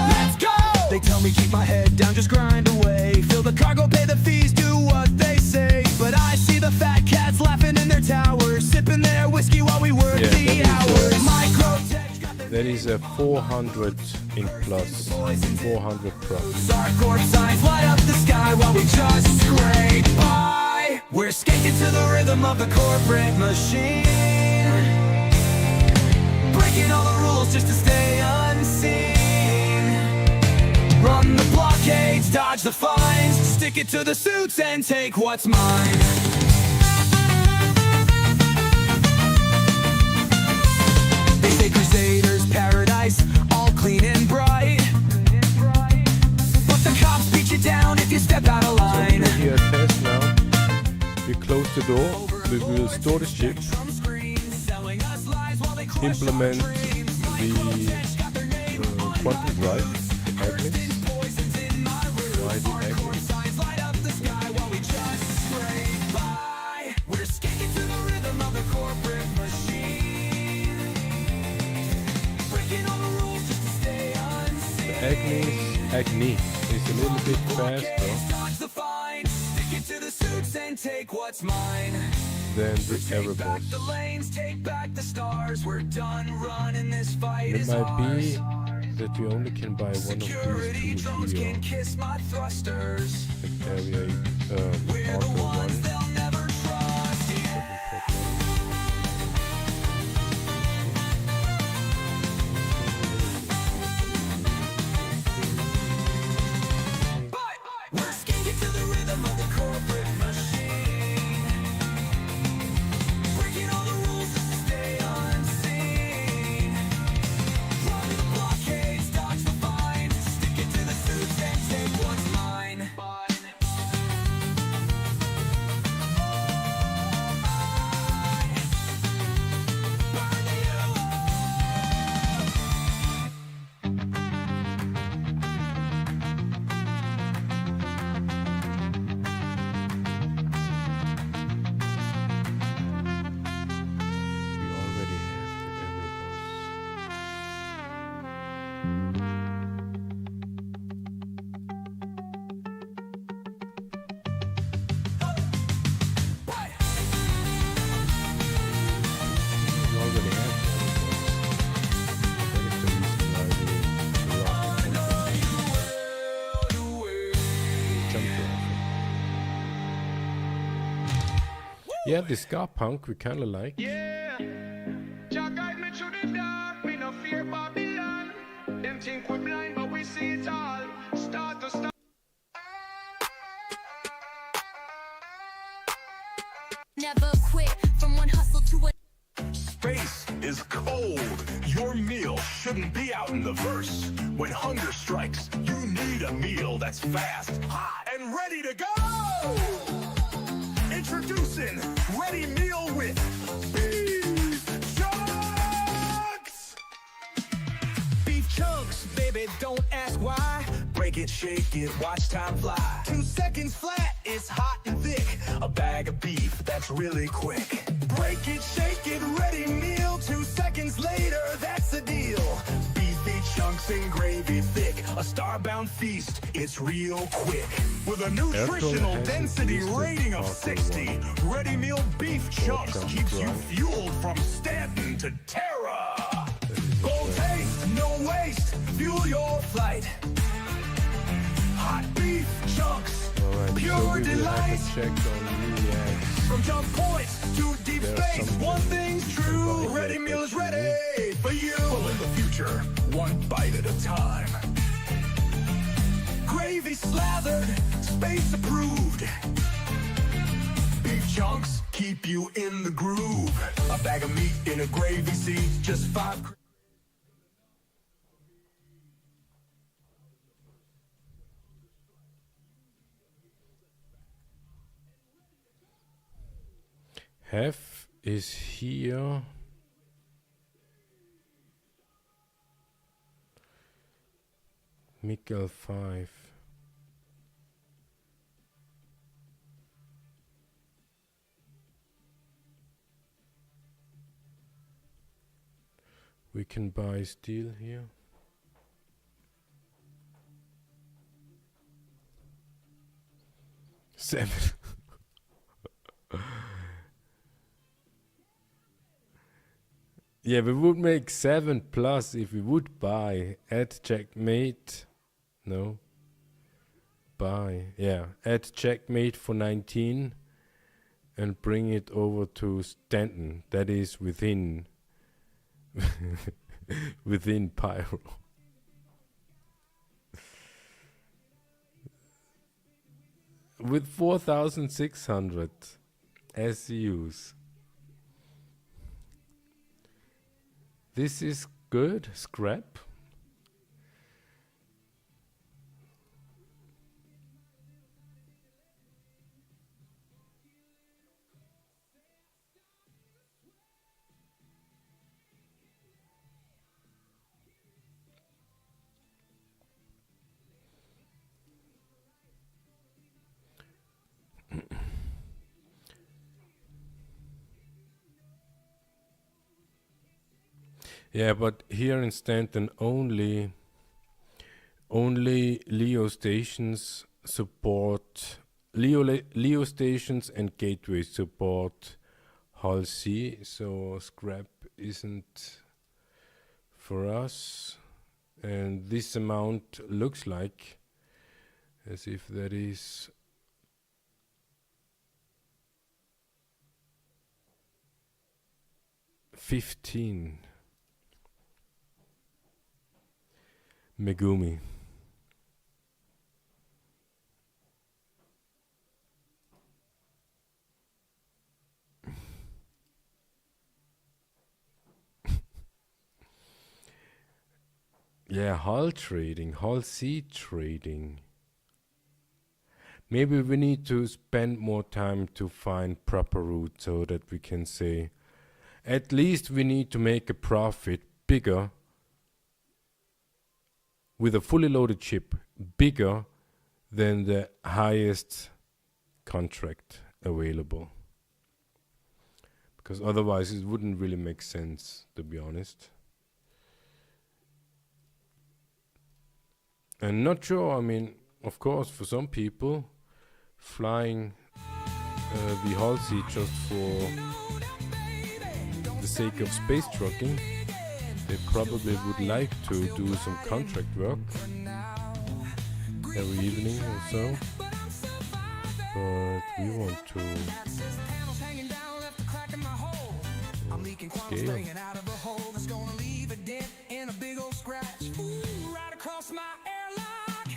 Let's go! They tell me keep my head down, just grind away. Fill the cargo, pay the fees, do what they say. But I see the fat cats laughing in their towers, sipping their whiskey while we work the hours. That is a 400 in plus, 400 plus. Our corpse signs light up the sky while we just scrape by. We're skating to the rhythm of the corporate machine, breaking all the rules just to stay unseen. Run the blockades, dodge the fines, stick it to the suits and take what's mine. They say Crusaders paradise, all clean and bright, but the cops beat you down if you step out of line. So here at test now, we close the door, we will store the ship, implement the quantum drive, the Agnes. Why the Agnes? We're skating to the rhythm of the corporate machine, breaking all the rules just to stay unseen. The Agnes is a little bit faster Take what's mine. Than the Erebus. The lanes, take back the stars. We're done running this fight. It might be that you only can buy one of these two here. Kiss my thrusters. Area Arthur 1. Yeah, the ska punk we kinda like. Yeah, Jah guide me through the dark, me no fear Babylon. Them think we blind, but we see it all. Start to start. Never quit from one hustle to a Space is cold. Your meal shouldn't be out in the verse. When hunger strikes, you need a meal that's fast, hot, and ready to go. Introducing Ready Meal with Beef Chunks. Beef Chunks, baby, don't ask why. Break it, shake it, watch time fly. 2 seconds flat, it's hot and thick. A bag of beef that's really quick. Break it, shake it, ready meal. 2 seconds later, that's the deal. Beefy chunks and gravy thick. A starbound feast, it's real quick. With a nutritional density rating of 60, ready meal beef chunks keeps you fueled from Stanton to Terra. Gold taste, no waste, fuel your flight. Hot beef chunks, pure delight. From jump points to deep space, one thing's true. Ready meal is ready for you. Full in the future, one bite at a time. Gravy slathered, space approved. Beef chunks keep you in the groove. A bag of meat in a gravy seed, just 5. Have is here. Mikkel 5. We can buy steel here. Seven. Yeah, we would make 7 plus if we would buy. Add checkmate. No. Buy. Yeah. Add checkmate for 19 and bring it over to Stanton. That is within within Pyro. With 4,600 SCUs. This is good. Scrap. Yeah, but here in Stanton only Leo stations support Leo stations and gateways support Hull C, so scrap isn't for us. And this amount looks like as if that is $15. Megumi. Yeah, Hull trading, Hull C trading. Maybe we need to spend more time to find proper route so that we can say, at least we need to make a profit bigger with a fully loaded ship, bigger than the highest contract available. Because otherwise it wouldn't really make sense, to be honest. And not sure, I mean, of course, for some people, flying the Hull C just for the sake of space trucking, they probably would like to do some contract work every evening or so. but we want to I'm leaking quantum scale. spraying out of a hole that's gonna leave a dent in a big old scratch. Ooh, right across my airlock.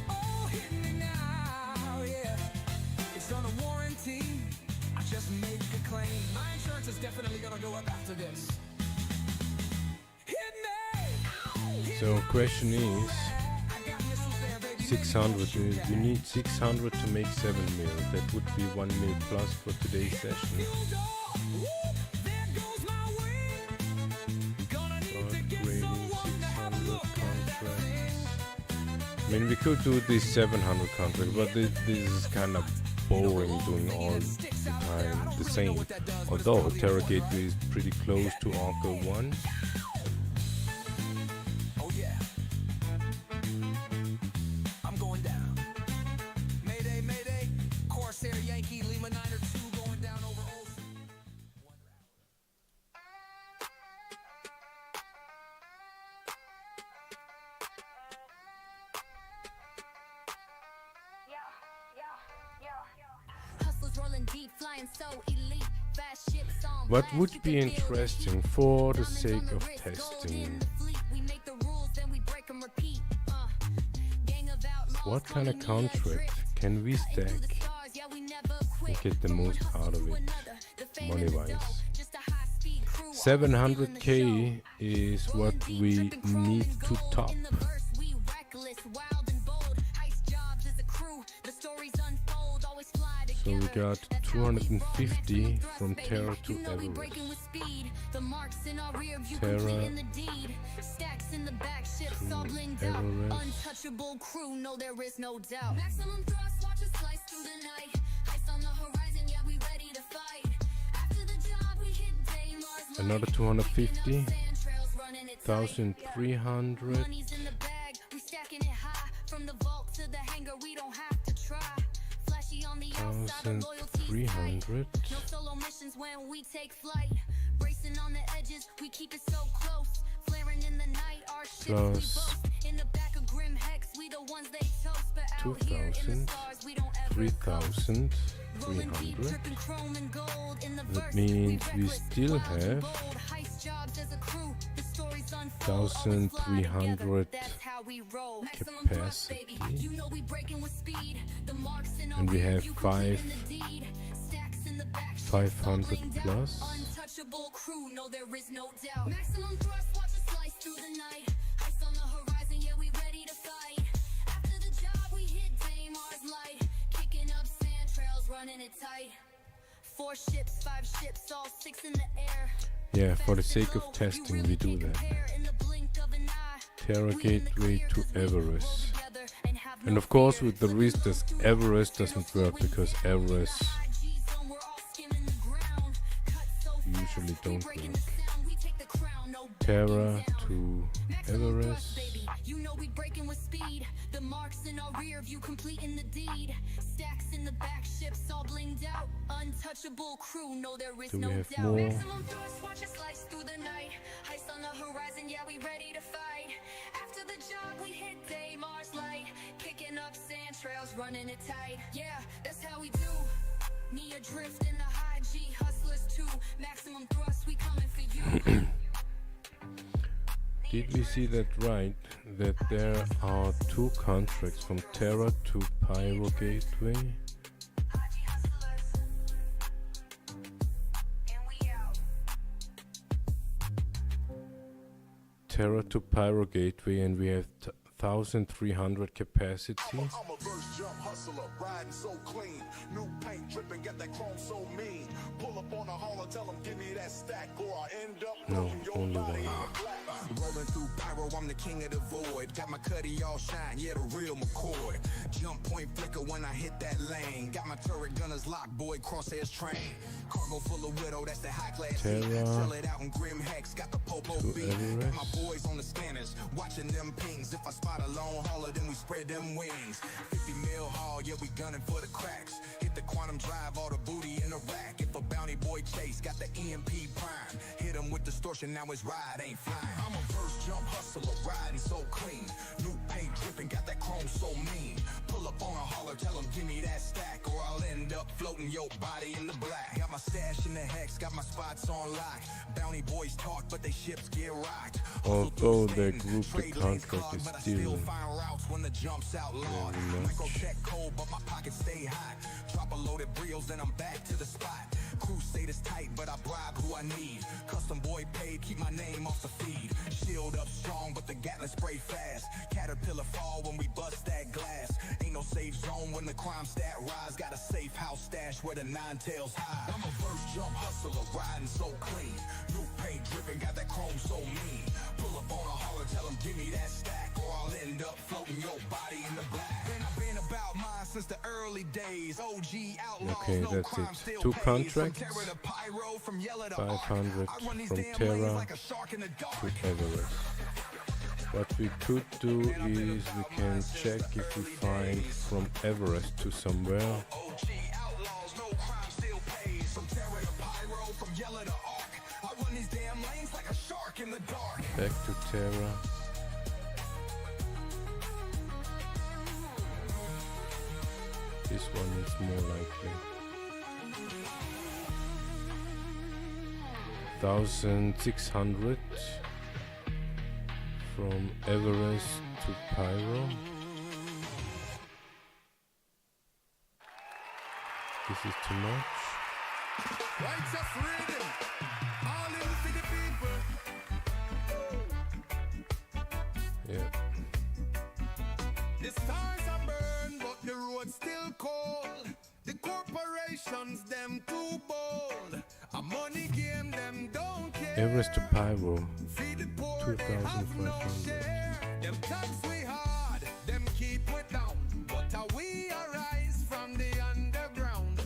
Oh, hit me now, yeah. It's under warranty. I just make a claim. My insurance is definitely gonna go up after this. Hit me. So question is 600. We need 600 to make 7 mil. That would be 1 mil plus for today's session. Upgrading 600 contracts. I mean, we could do this 700 contract, but this is kind of boring doing all the time the same. Although Terra Gateway is pretty close to Anchor 1. What would be interesting for the sake of testing? What kind of contract can we stack and get the most out of it, money-wise? 700k is what we need to top. So we got 250 from Terra to Everest. Terra to Everest. Another 250. 1,300. 1,300 plus 2,000, 3,300. That means we still have 1,300 capacity, and we have 500 plus. Yeah, for the sake of testing we do that. Terra Gateway to Everest. And of course with the risk that Everest doesn't work, because Everest usually don't work. Terra to Everest. The marks in our rear view completing the deed. Stacks in the back, ships all blinged out. Untouchable crew, no there is no doubt. Maximum thrust, watch us slice through the night. Heist on the horizon, yeah we ready to fight. After the job we hit day Mars light. Kicking up sand trails, running it tight. Yeah, that's how we do. Knee adrift in the high G, hustlers too. Maximum thrust, we coming for you. Did we see that right? That there are 2 contracts from Terra to Pyro Gateway? Terra to Pyro Gateway, and we have 1,300 capacity. I'm a verse jump hustler, riding so clean. New paint dripping, got that chrome so mean. Pull up on a hauler, tell them give me that stack, or I end up blowing your body. Rolling through pyro, I'm the king of the void. Got my cutty all shine, yeah, the real McCoy. Jump point flicker when I hit that lane. Got my turret gunners locked, boy, crosshairs train. Cargo full of widow, that's the high class. Sell it out in grim hex, got the popo beat. Got my boys on the scanners, watching them pings. If I spot a long hauler, then we spread them wings. 50 mil haul, yeah, we gunning for the cracks. Hit the quantum drive, all the booty in the rack. If a bounty boy chase, got the EMP prime. Hit hit him with distortion, now his ride ain't flying. I'm a first jump hustler, riding so clean. New paint dripping, got that chrome so mean. Pull up on a holler, tell him give me that stack, or I'll end up floating your body in the black. Got my stash in the hex, got my spots on lock. Bounty boys talk, but they ships get rocked. Although the group, the contract is still when the jumps out long. Micro check cold, but my pockets stay hot. Drop a load of brios, then I'm back to the spot. Crusade is tight, but I bribe who I need. Custom boy paid, keep my name off the feed. Shield up strong, but the Gatlin spray fast. Caterpillar fall when we bust that glass. Ain't no safe zone when the crime stat rise. Got a safe house stash where the nine tails hide. I'm a first jump hustler, riding so clean. New paint dripping, got that chrome so mean. Pull up on a holler, tell him give me that stack, or I'll end up floating your body in the black. And I've been about mine since the early days. OG outlaws, okay, no that's crime it. still 2 pays. contracts, From Yellow to 500 I run these from damn Terra lanes like a shark in the dark. to Everest. What we could do is we can check if we find from Everest to somewhere. OG outlaws, no crime still pays. From Terra to Pyro, from Yellow to Arc. I run these damn lanes like a shark in the dark. Back to Terra. This one is more likely. 1,600 from Everest to Pyro. This is too much. Righteous rhythm, all in for the people. Yeah. The stars are burned, but the road's still cold. The corporations, them too bold. A money game, them don't care. Everest to Pyro, Feed the poor, they have no 2,500. share. Them tax we hard, them keep we down. But we arise from the underground.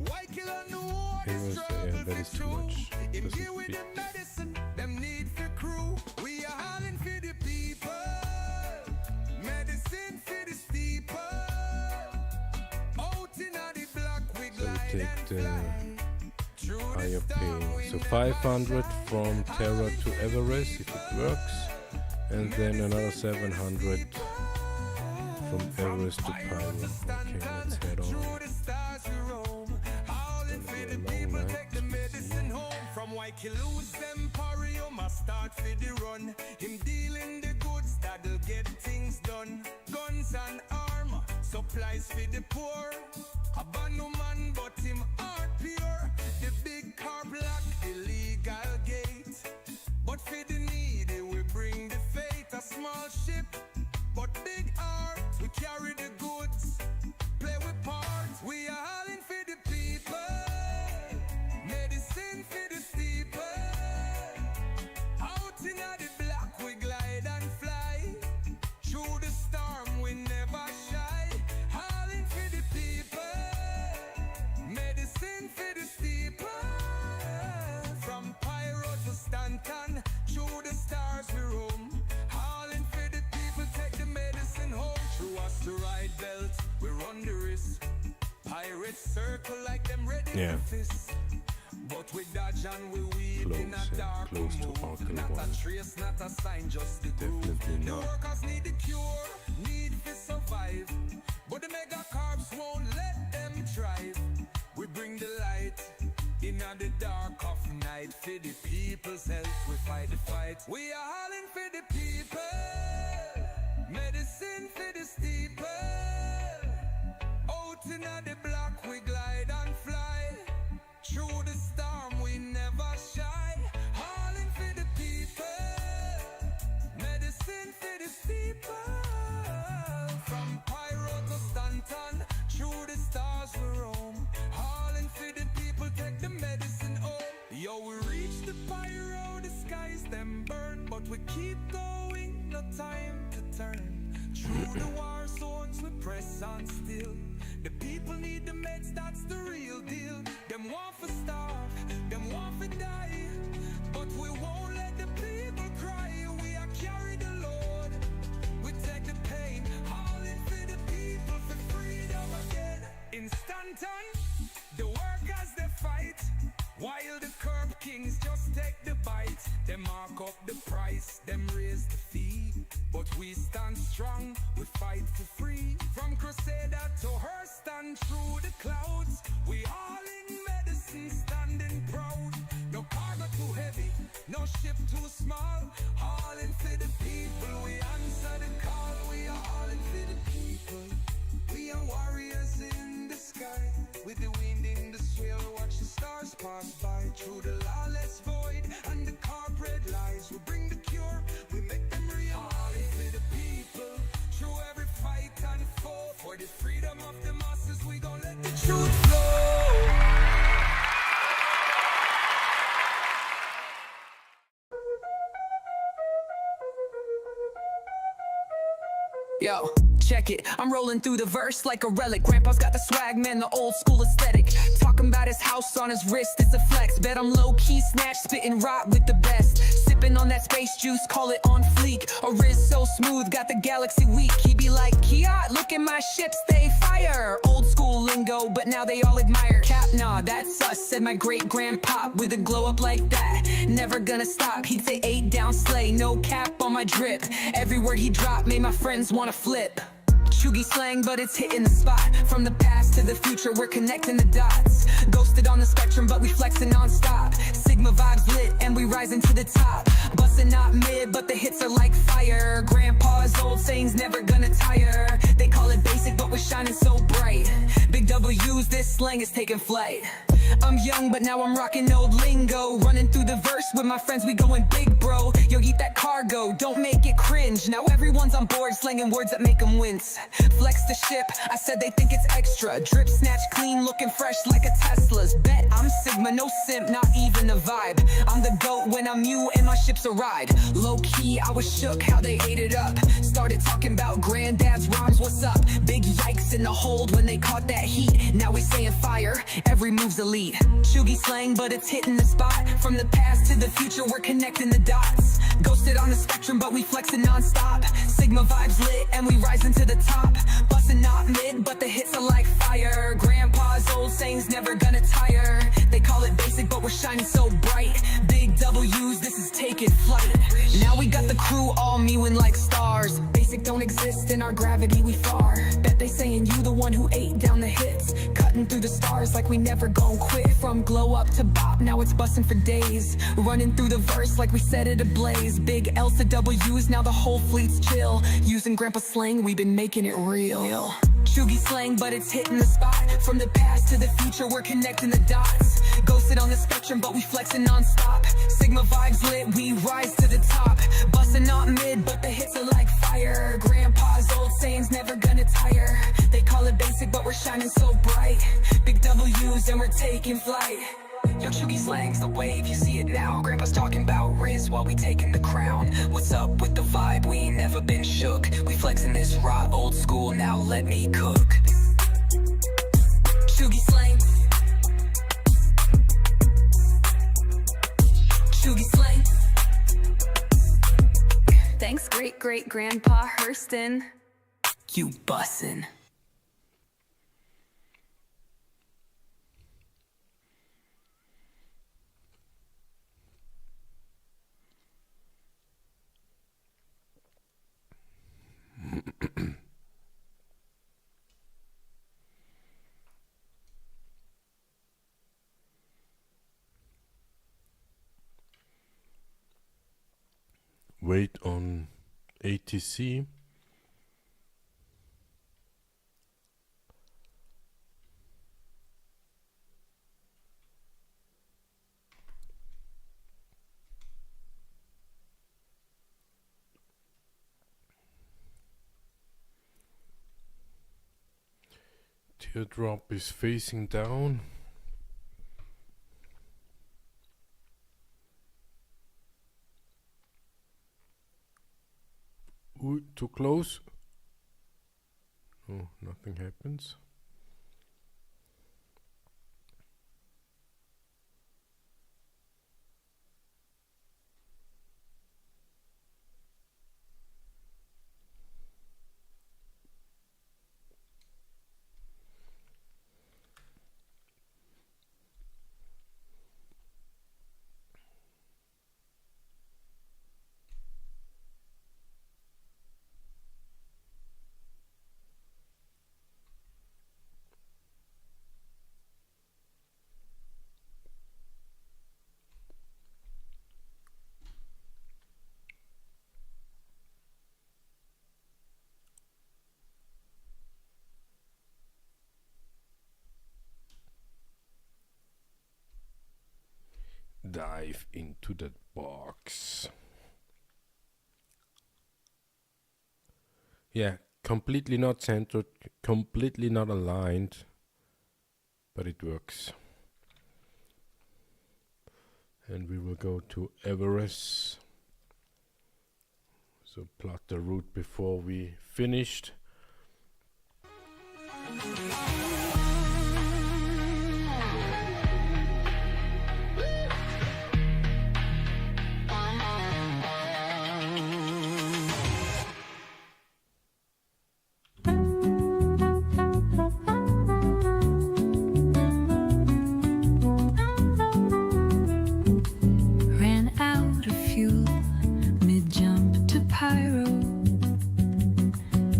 Why kill a new war? Everest, yeah, that is too much. If Doesn't you with fit. the medicine, them need for crew. We are hauling for the people. Medicine for the steeple. Out in the black we So we glide take and the fly. Through higher the storm paying. we So never 500 shy. from Terra to Everest if it works, and then another 700 from Everest to Pyro. Okay, let's head on. Through the stars we roam. Howling for the people, take the medicine home. From Waikiloo's Emporium, I start for the run. Him dealing the goods that'll get things done. Guns and armor, supplies for the poor. A banu man, but him heart pure. The big car block, illegal gate. But for the needy, we bring the faith. A small ship, but big heart. We carry the goods, play with parts. We are hauling for the people. Medicine for the steeple. Out in the black, we glide and fly. Through the storm, we never shy. Hauling for the people. Medicine for the steeple. From Pyro to Stanton, through the stars we roam. Hauling for the people, take the medicine home. Through asteroid belt, we run the risk. Pirates circle like them ready Yeah. for fist. But we dodge and we weave in a Close, yeah, dark close to move. Arkham Not one. a trace, not a sign, just the groove. Definitely The not. workers need the cure, need to survive. But the mega carbs won't let them thrive. We bring the light in the dark of night. For the people's health, we fight the fight. We are hauling for the people. Medicine for the steeple. Out in the black, we glide and fly. Through the storm, we never shy. Hauling for the people. Medicine for the steeple. From Pyro to Stanton, through the stars we roam. Hauling for the people, take the medicine home. Yo, we reach the Pyro, the skies them burn. But we keep going, no time to turn. Through the war zones, we press on still. The people need the meds, that's the real deal. Them want for starve, them want for die. But we won't let the people cry. We are carry the load, we take the pain. Hauling for the people for freedom again. In Stanton, the workers they fight, while the curb kings just take the bite. Them mark up the price, them raise the fee. But we stand strong, we fight for free. From Crusader to Hearst and through the clouds, we all in medicine standing proud. No cargo too heavy, no ship too small. All in for the people, we answer the call. We are all in for the people. We are warriors in the sky. With the wind in the swell, watch the stars pass by. Through the lawless void and the corporate lies, we bring the cure, we make them real. All in for the people. Through every fight and fall, for the freedom of the masses, we gon' let the truth flow. Yo, check it, I'm rolling through the verse like a relic. Grandpa's got the swag, man, the old school aesthetic. Talking about his house on his wrist, it's a flex. Bet I'm low-key snatch, spitting rot with the best. Sipping on that space juice, call it on fleek. A wrist so smooth, got the galaxy weak. He be like, Kia, look at my ships, they fire. Old school lingo, but now they all admire. Cap, nah, that's us, said my great-grandpa. With a glow up like that, never gonna stop. He'd say 8 down slay, no cap on my drip. Every word he dropped made my friends wanna flip. Chuggy slang, but it's hitting the spot. From the past to the future, we're connecting the dots. Ghosted on the spectrum, but we flexing non-stop. Sigma vibes lit, and we rising to the top. Bustin' not mid, but the hits are like fire. Grandpa's old sayings never gonna tire. They call it basic, but we're shining so bright. Big W's, this slang is taking flight. I'm young, but now I'm rocking old lingo. Running through the verse with my friends, we going big, bro. Yo, eat that cargo, don't make it cringe. Now everyone's on board, slanging words that make them wince. Flex the ship, I said they think it's extra. Drip snatch clean, looking fresh like a Tesla's. Bet I'm Sigma, no simp, not even a vibe. I'm the GOAT when I'm you and my ship's a ride. Low key, I was shook how they ate it up. Started talking about granddad's rhymes, what's up? Big yikes in the hold when they caught that heat. Now we saying fire, every move's elite. Chuggy slang, but it's hitting the spot. From the past to the future, we're connecting the dots. Ghosted on the spectrum, but we flexing non-stop. Sigma vibes lit, and we rising to the top. Bustin' not mid, but the hits are like fire. Grandpa's old sayings never gonna tire. They call it basic, but we're shining so bright. Big W's, this is taking flight. Now we got the crew all mewing like stars. Basic don't exist, in our gravity we far. Bet they saying you the one who ate down the hits. Cutting through the stars like we never gon' quit. From glow up to bop, now it's bustin' for days. Running through the verse like we set it ablaze. Big L's to W's, now the whole fleet's chill. Using grandpa's slang, we've been making it real. Chuggy slang, but it's hitting the spot. From the past to the future, we're connecting the dots. Ghosted on the spectrum, but we flexing non-stop. Sigma vibes lit, we rise to the top. Bustin' not mid, but the hits are like fire. Grandpa's old sayings never gonna tire. They call it basic, but we're shining so bright. Big W's and we're taking flight. Yo, Chuggy slang's the wave, you see it now. Grandpa's talking about Riz while we taking the crown. What's up with the vibe? We ain't never been shook. We flexing this raw old school, now let me cook. Chuggy slang. Chuggy slang. Thanks, great-great-grandpa Hurston. You bussin'. Wait on ATC. Teardrop is facing down. Ooh, too close. Oh, nothing happens. dive into that box. Yeah, completely not centered, completely not aligned, but it works. And we will go to Everest. So plot the route before we finished.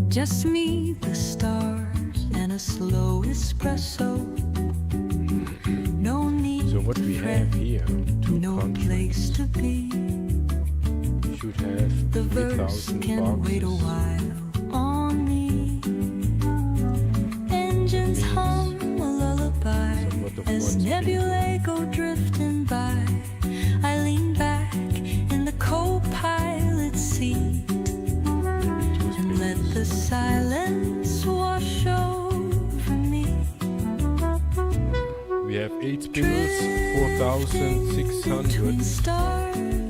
Just me, the stars, and a slow espresso. No need so what we have here, no place to be. We should have the verse can wait a while on me. Engines hum a lullaby as nebulae go drifting by. I lean back in the co-pilot seat. Let the silence wash over me. We have 8 spinners, 4,600.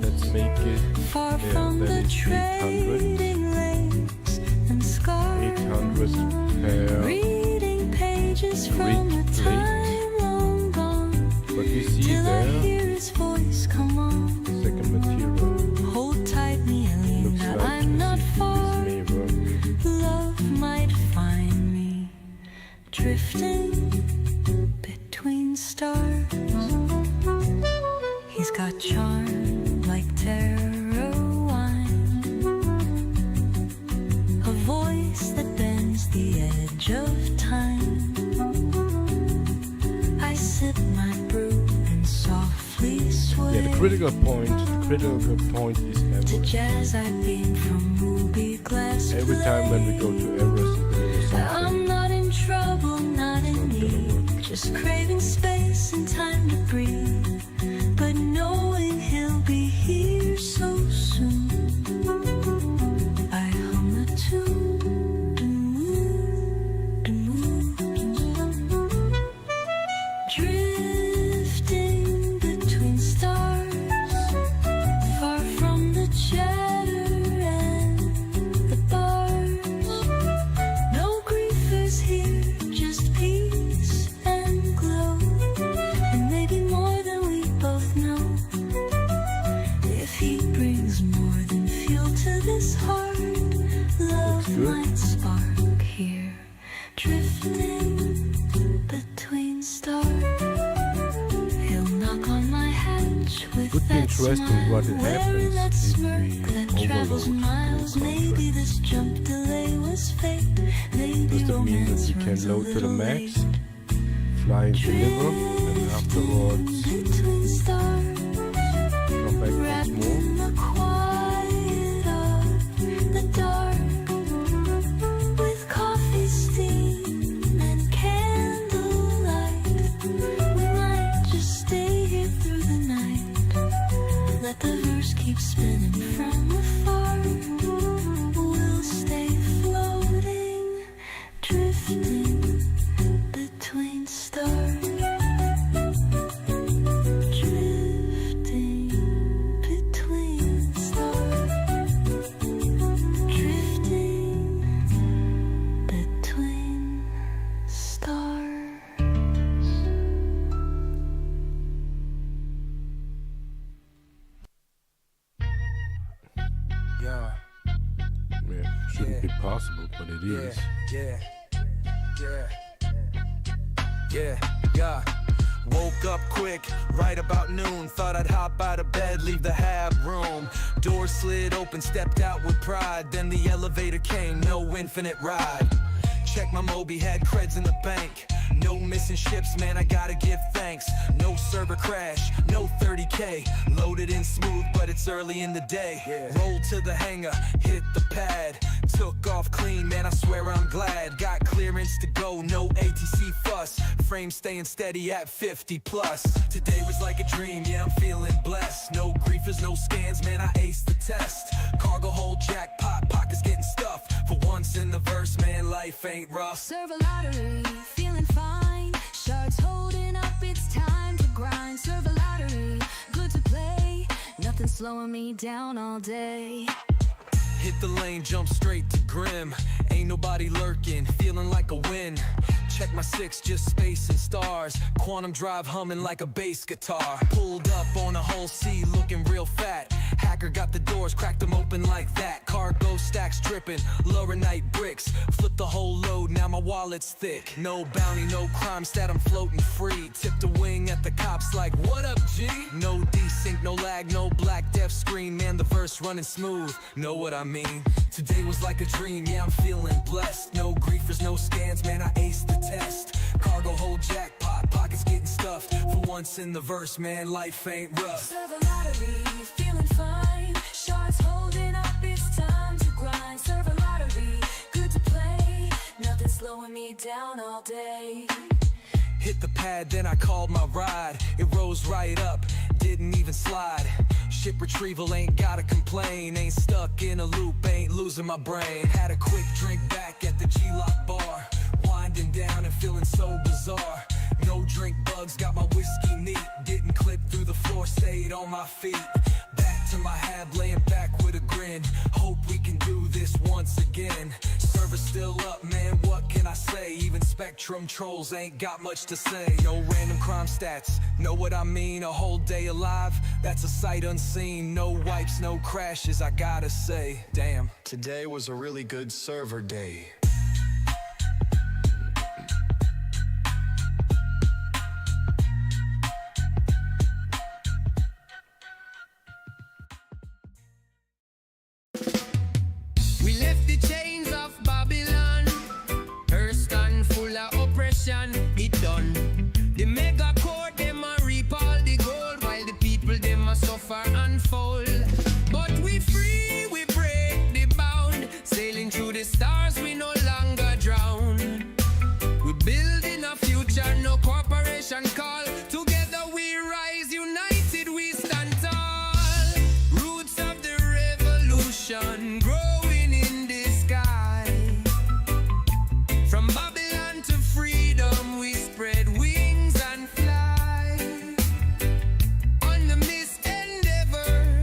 Let's make it far from the 800. Lakes and scars. 800 per reading pages from a time long gone. But we see till there I hear his voice come on. Second material. Hold tight, me, Alina. Like I'm not far. Love might find me drifting between stars. He's got charm like terror wine, a voice that bends the edge of time. I sip my brew and softly sway. Yeah, the critical point is Everest. To jazz I beam from ruby glass. Every time when we go to Everest, I'm not in trouble, not in need. Just craving space and time to breathe. But knowing he'll be here so soon, I hum a tune. Drifting between stars, far from the chatter and the bars. No griefers here, just peace and glow. And maybe more than we both know. If he brings more than fuel to this heart, love might spark here. Drifting between stars. He'll knock on my hatch with would be that interesting smile, what it wearing that happens if smirk we that travels overload miles. the Maybe this jump delay was fate. Maybe Does that mean that romance we runs can a load to the little max, late. fly and deliver, and afterwards Between stars, come back wrapped once more? in the quiet of the dark, with coffee steam and candlelight. We might just stay here through the night. Let the verse keep spinning from afar. We'll stay floating, drifting between stars. Drifting between stars. Drifting between stars. Yeah, Yeah, shouldn't be possible, but it is. yeah. Woke up quick, right about noon. Thought I'd hop out of bed, leave the hab room. Door slid open, stepped out with pride. Then the elevator came, no infinite ride. Check my Moby, had creds in the bank. No missing ships, man, I gotta give thanks. No server crash, no 30K. Loaded in smooth, but it's early in the day. Roll to the hangar, hit the pad. Took off clean, man, I swear I'm glad. Got clearance to go, no ATC fuss. Frame staying steady at 50 plus. Today was like a dream, yeah, I'm feeling blessed. No griefers, no scans, man, I aced the test. Cargo hold jackpot, pockets getting stuffed. For once in the verse, man, life ain't rough. Serve a lottery, feeling fine. Sharks holding up, it's time to grind. Serve a lottery, good to play. Nothing slowing me down all day. Hit the lane, jump straight to grim. Ain't nobody lurking, feeling like a win. Check my six, just space and stars. Quantum drive humming like a bass guitar. Pulled up on a whole sea, looking real fat. Hacker got the doors, cracked them open like that. Cargo stacks tripping, Laurinite bricks. Flip the whole load, now my wallet's thick. No bounty, no crime, stat, I'm floating free. Tipped a wing at the cops like, what up, G? No desync, no lag, no black death screen. Man, the verse running smooth, know what I mean. Today was like a dream, yeah, I'm feeling blessed. No griefers, no scans, man, I aced the test. Cargo hold jackpot, pockets getting stuffed. For once in the verse, man, life ain't rough. Serve a lottery, feeling fine. Sharks holding up, it's time to grind. Serve a lottery, good to play. Nothing slowing me down all day. Hit the pad, then I called my ride. It rose right up, didn't even slide. Ship retrieval, ain't gotta complain. Ain't stuck in a loop, ain't losing my brain. Had a quick drink back at the G-Lock bar. Winding down and feeling so bizarre. No drink bugs, got my whiskey neat. Didn't clip through the floor, stayed on my feet. Back to my hab, laying back with a grin. Hope we can do this once again. Server's still up, man, what can I say? Even Spectrum trolls ain't got much to say. No random crime stats, know what I mean? A whole day alive, that's a sight unseen. No wipes, no crashes, I gotta say. Damn, today was a really good server day. We left the chains of Babylon. Her stand full of oppression. It done. The mega court, them a reap all the gold, while the people, them a suffer and fall. But we free, we break the bound. Sailing through the stars, we no longer drown. We building a future, no corporation call. Together we rise, united we stand tall. Roots of the revolution growing in the sky. From Babylon to freedom, we spread wings and fly. On the mist endeavor,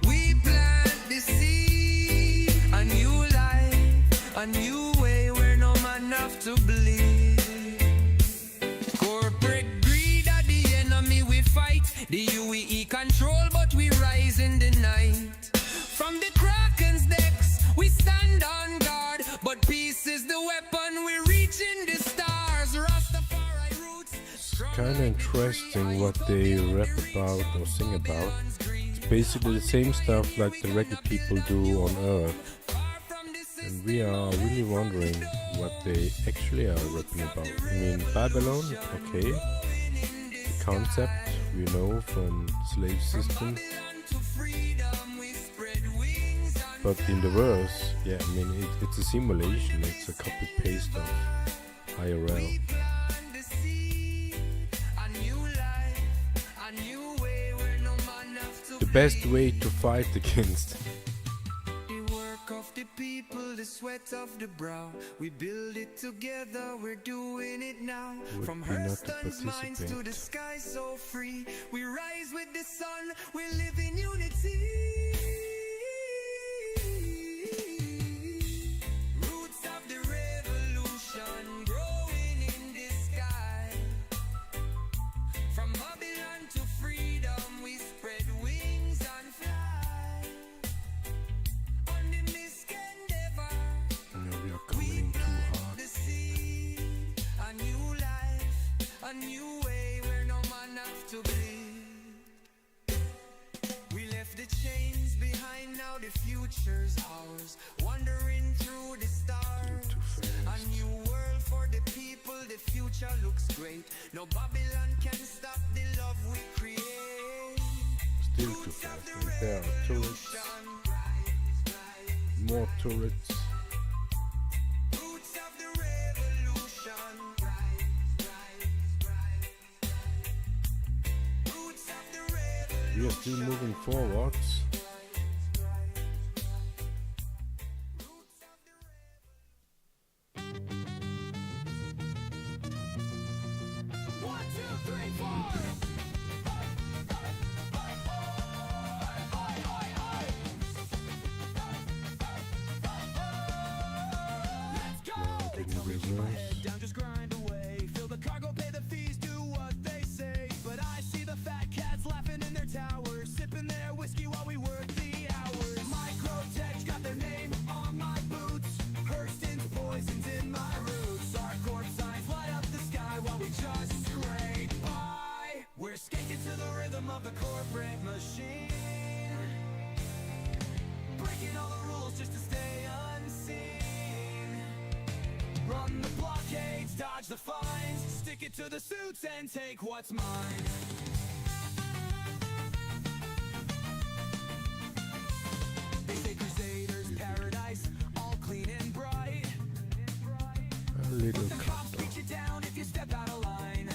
we plant the seed. A new life, a new way where no man have to bleed. Corporate greed are the enemy we fight. The UEE control, but we rise in the night. From the Kraken's decks, we stand on guard. But peace is the weapon, we're reaching the stars. Rastafari roots. Kind of interesting what they rap about or sing about. It's basically the same stuff like the reggae people do on Earth. And we are really wondering what they actually are rapping about. I mean, Babylon, okay. The concept we know from slave systems. But in the verse, yeah, I mean, it's a simulation, it's a copy-paste of IRL. The best way to fight against. The work of the people, the sweat of the brow. We build it together, we're doing it now. From Hurston's mines to the sky so free. We rise with the sun, we live in unity. Roots of the revolution growing in the sky. From Babylon to freedom, we spread wings and fly. On the mist endeavor, We are coming too hard. the sea. A new life, a new way where no man have to bleed. We left the chains behind, now the future's ours. Wandering through the stars, a new world for the people, the future looks great. No Babylon can stop the love we create. Still too fast. And there are turrets. More turrets. Roots of the revolution. Roots of the revolution. We are still moving forwards. Down, just grind away. Fill the cargo, pay the fees, do what they say. But I see the fat cats laughing in their towers, sipping their whiskey while we work the hours. Microtech got their name on my boots. Hurston's poisons in my roots. Our corp signs light up the sky while we just scrape by. We're skating to the rhythm of the corporate machine, breaking all the rules just to stay unseen. Run the blockades, dodge the fines, stick it to the suits and take what's mine. They say crusaders, paradise, all clean and bright. A little The cops beat you down if you step out of line.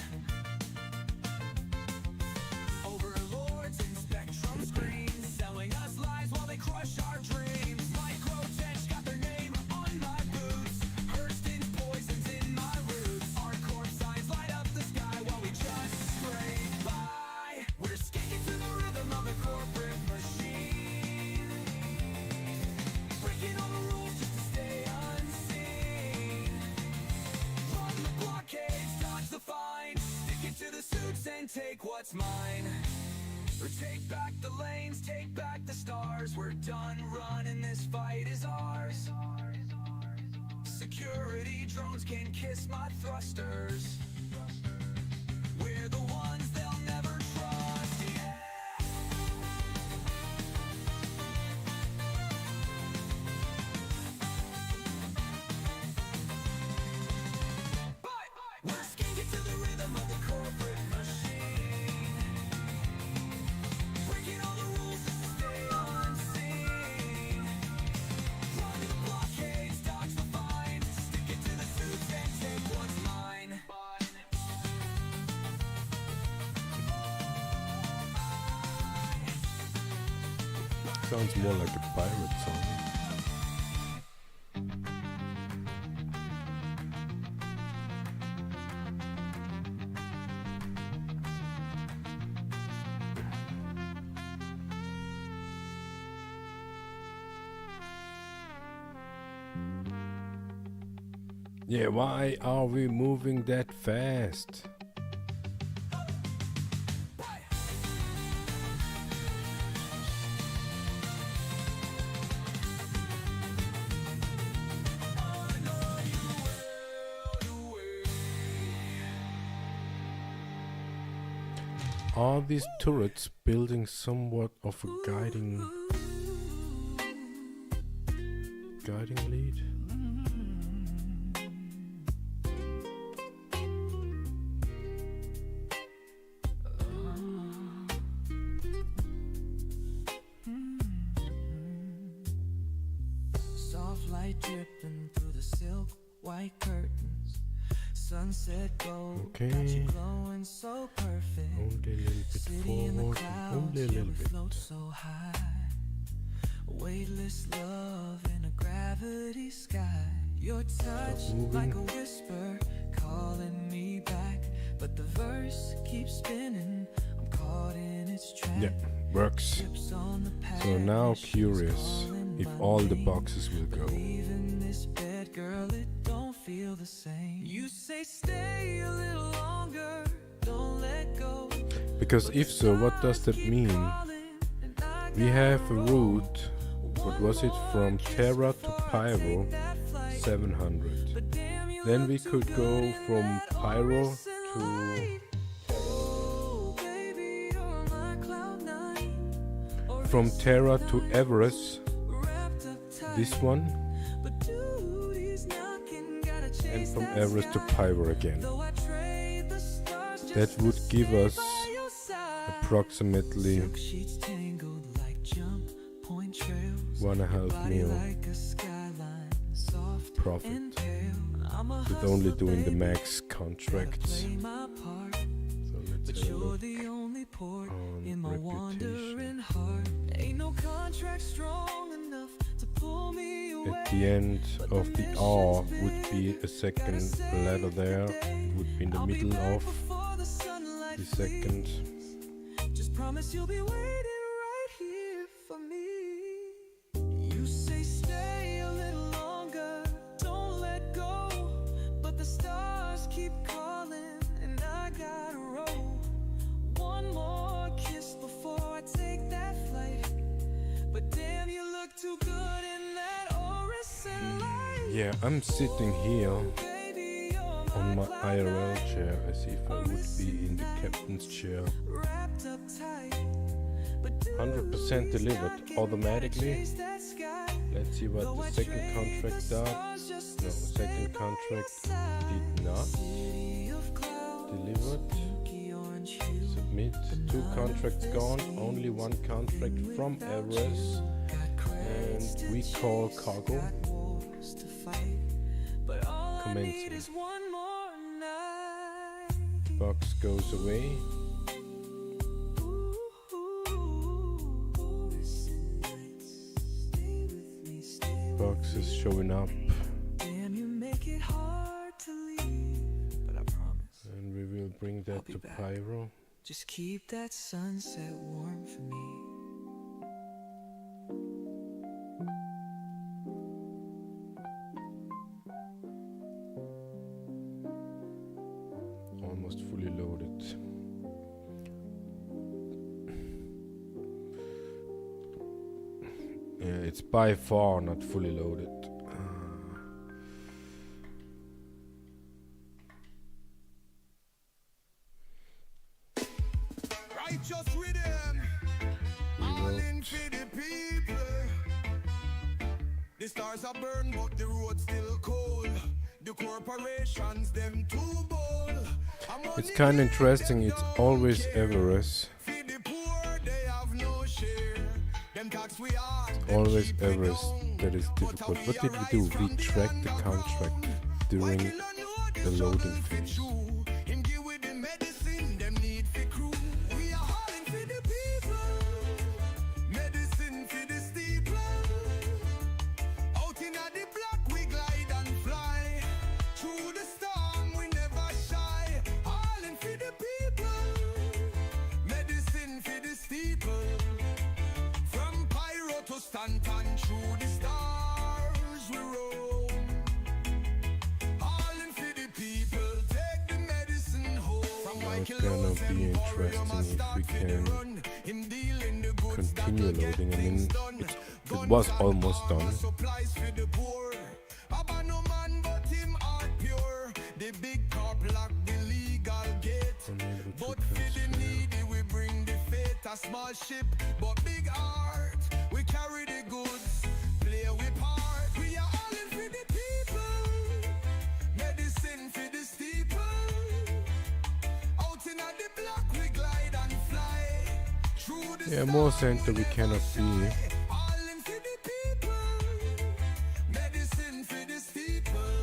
Overlords in spectrum screens, selling us lies while they crush our dreams. Microtech got their name on my boots. Hurston's poisons in my roots. Our corp signs light up the sky while we just scrape by. We're skating to the rhythm of the corporate machine, breaking all the rules just to stay unseen. Run the blockades, dodge the fine, stick it to the suits and take what's mine. Or take back the lanes, take back the stars. We're done running, this fight is ours. Security drones can kiss my thrusters. We're the ones they'll never trust, yeah. But we're skating to the rhythm of the corporate machine, breaking all the rules just to stay unseen. Run the blockades, dodge the fines, stick it to the suits and take what's mine. Sounds more like a pirate song. Yeah, why are we moving that fast? Are these turrets building somewhat of a guiding lead? Soft light dripping through the silk white curtains. Sunset gold, got you glowing so perfect. Only a little bit City in the forward, clouds, only a yeah, little we bit. float so high. Weightless love in a gravity sky. Your touch like a whisper calling me back, but the verse keeps spinning. I'm caught in its trap. Yeah, works. So now curious if all the boxes will go. Leaving this bed, girl, it don't feel the same. You say stay a little longer, don't let go. Because if so, what does that mean? We have a route, what was it, from Terra to Pyro, 700. Then we could go from Pyro to... From Terra to Everest, this one. And from Everest to Pyro again. That would give us approximately 1.5 mil profit with only doing the max contracts. So let's have a look on reputation. At the end of the R would be a second letter there. It would be in the middle of the second. Just promise you'll be waiting right here for me. You say stay a little longer, don't let go, but the stars keep calling and I gotta roll. One more kiss before I take that flight, but damn you look too good in that Orison light. Yeah, I'm sitting here on my IRL chair as if I would be in the captain's chair. 100% delivered automatically. Let's see what the second contract does. No, second contract did not. Delivered. Submit. 2 contracts gone. Only 1 contract from Everest. And we call cargo. Commencing. Box goes away. Box is showing up. Damn, you make it hard to leave, but I promise. And we will bring that to Pyro. Just keep that sunset warm for me. Almost fully loaded. Yeah, it's by far not fully loaded. Righteous rhythm, all in for the people. The stars are burned, but the road's still cold. The corporations, them too bold. It's kind of interesting, it's always Everest. Always Everest that is difficult. What did we do? We tracked the contract during the loading phase. Through the stars we roam. All in for the people, take the medicine home. It's gonna be interesting if we can continue loading. I mean, it was almost done. The big top lock the legal gate. But for the needy we bring the fate. A small ship but big heart. We carry the goods, play we part. We are all in for the people, medicine for the steeple. Out in the block we glide and fly. Through the Yeah, more center we cannot be. all in for the people, medicine for the steeple.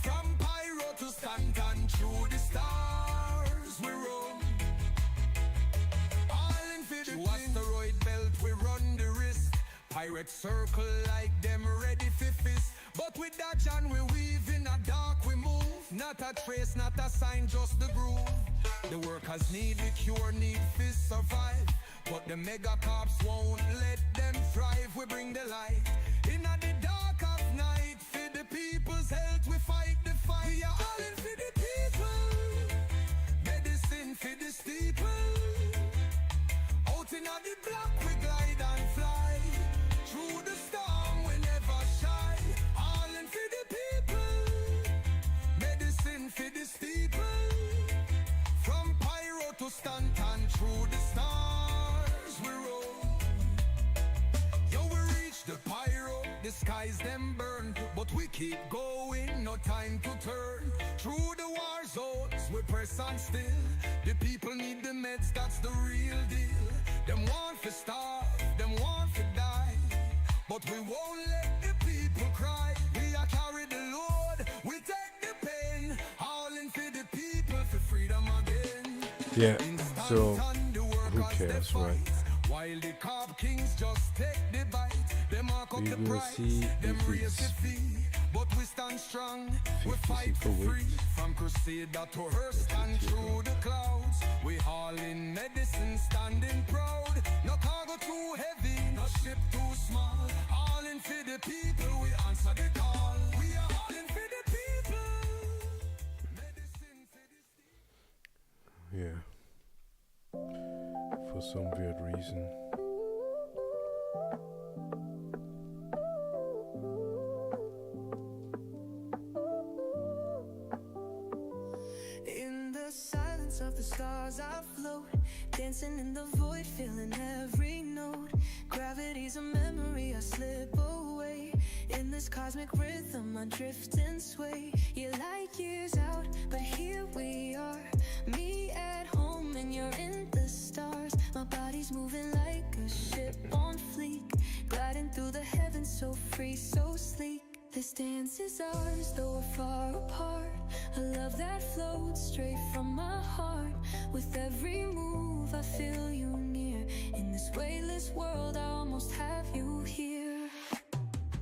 From Pyro to Stanton, through the stars we roam. All in for the asteroid belt we run the risk. Pirate circle like them ready for fist. But with that John we weave in a dark we move. Not a trace, not a sign, just the groove. The workers need the cure, need fist survive. But the mega cops won't let them thrive. We bring the light in at the dark of night. For the people's health we fight the fight. We are all in for the people, medicine for the steeple. Out in the block we glide and fly. Through the storm we never shy. All in for the people, medicine for the steeple. From Pyro to Stanton, through the stars we roll. Yo, we reach the Pyro, the skies them burn. But But we keep going, no time to turn. Through the war zones, we press on still. The people need the meds, that's the real deal. Them want to starve, them want to die. But we won't let the people cry. We are carry the load, we take the pain. All in for the people, for freedom again. Yeah, so who cares, right? While the cop kings just take the bite. They mark up We the will price, see them if raise the it's fee. But we stand strong, we 50 fight for per free. week. From crusader to her, stand through the clouds. We haul in medicine, standing proud. No cargo too heavy, no ship too small. All in for the people, we answer the call. We are all in for the people. Medicine for the Yeah. For some weird reason. In the silence of the stars I float, dancing in the void, feeling every note. Gravity's a memory, I slip away. In this cosmic rhythm, I drift and sway. You're light years out, but here we are. Me at home and you're in the stars. My body's moving like a ship on fleek, gliding through the heavens so free, so sleek. This dance is ours, though we're far apart. A love that floats straight from my heart. With every move I feel you near. In this weightless world I almost have you here.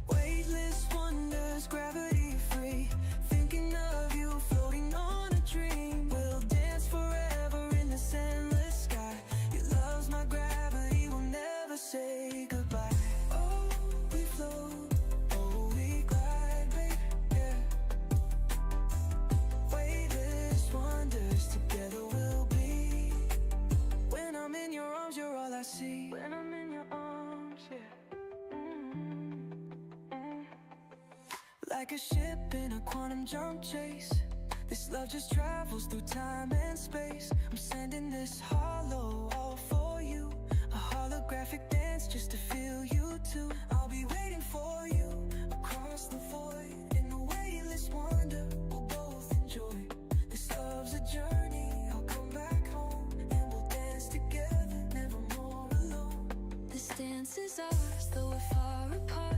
Weightless wonders, gravity free. Thinking of you floating on a dream. We'll dance forever in this endless sky. Your love's my gravity, we'll never say goodbye. Oh, we float. Oh, we glide, babe, yeah. Weightless wonders, together we'll be. When I'm in your arms, you're all I see. When I'm in your arms, yeah. Like a ship in a quantum jump chase. This love just travels through time and space. I'm sending this hollow all for you. A holographic dance just to feel you too. I'll be waiting for you across the void. In the weightless wonder we'll both enjoy. This love's a journey, I'll come back home. And we'll dance together, never more alone. This dance is ours, though we're far apart.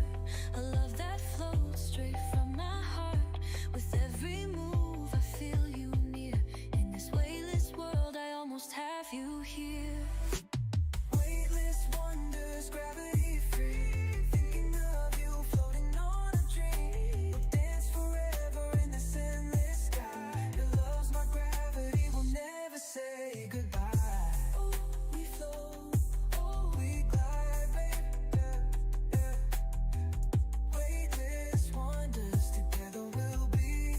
A love that flows straight from my heart. With every move I feel you near. In this weightless world I almost have you here. Weightless wonders, gravity free. Thinking of you floating on a dream. We'll dance forever in this endless sky. Your love's my gravity, we'll never say goodbye. Oh, we float, oh, we glide, babe, yeah, yeah. Weightless wonders, together we'll be.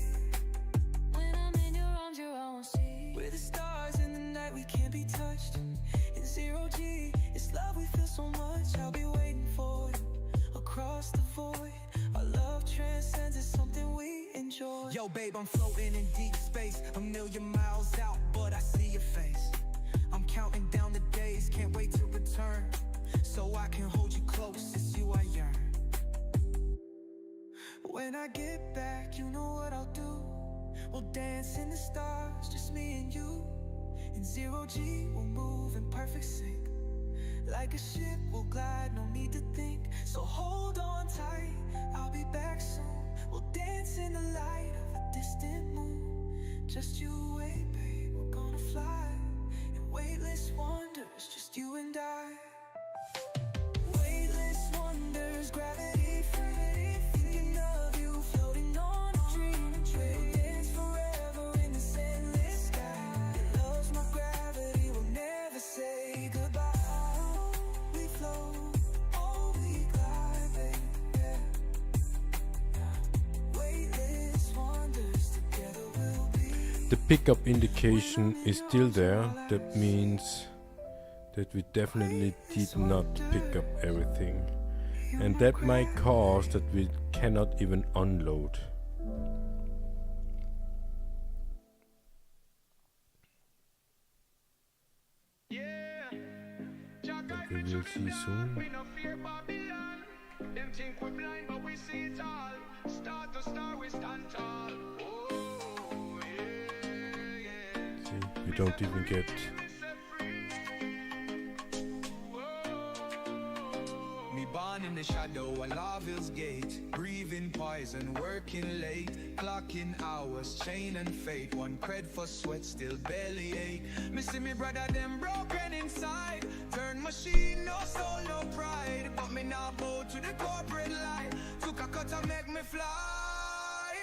When I'm in your arms, you're all I see. We're the stars in the night, we can't be touched. In zero G, it's love, we feel so much. I'll be waiting for you across the void. Our love transcends, it's something we enjoy. Yo, babe, I'm floating in deep space, a million miles out, but I see your face. I'm counting down the days, can't wait to return, so I can hold you close, it's you I yearn. When I get back, you know what I'll do. We'll dance in the stars, just me and you. In zero G, we'll move in perfect sync. Like a ship, we'll glide, no need to think. So hold on tight, I'll be back soon. We'll dance in the light of a distant moon. Just you wait, babe, we're gonna fly. In weightless wonders, just you and I. Weightless wonders, gravity free. Thinking of you floating on a dream. We'll dance forever in this endless sky. Your love's my gravity, we'll never say goodbye. Oh, we float, oh, we glide, babe, yeah. Weightless wonders, together we'll be. The pickup indication is still there. That means that we definitely did not pick up everything. And that might cause that we cannot even unload. But we will see soon. We no fear Babylon. Them think we're blind, but we see it all. Start to star, we stand tall. Oh, yeah. See, we don't even get. Me born in the shadow of Larville's gate, breathing poison, working late, clocking hours, chain and fate. One cred for sweat, still barely ache. Me see me brother them broken inside. Turn machine, no soul, no pride. But me now bow to the corporate line. Took a cut to make me fly.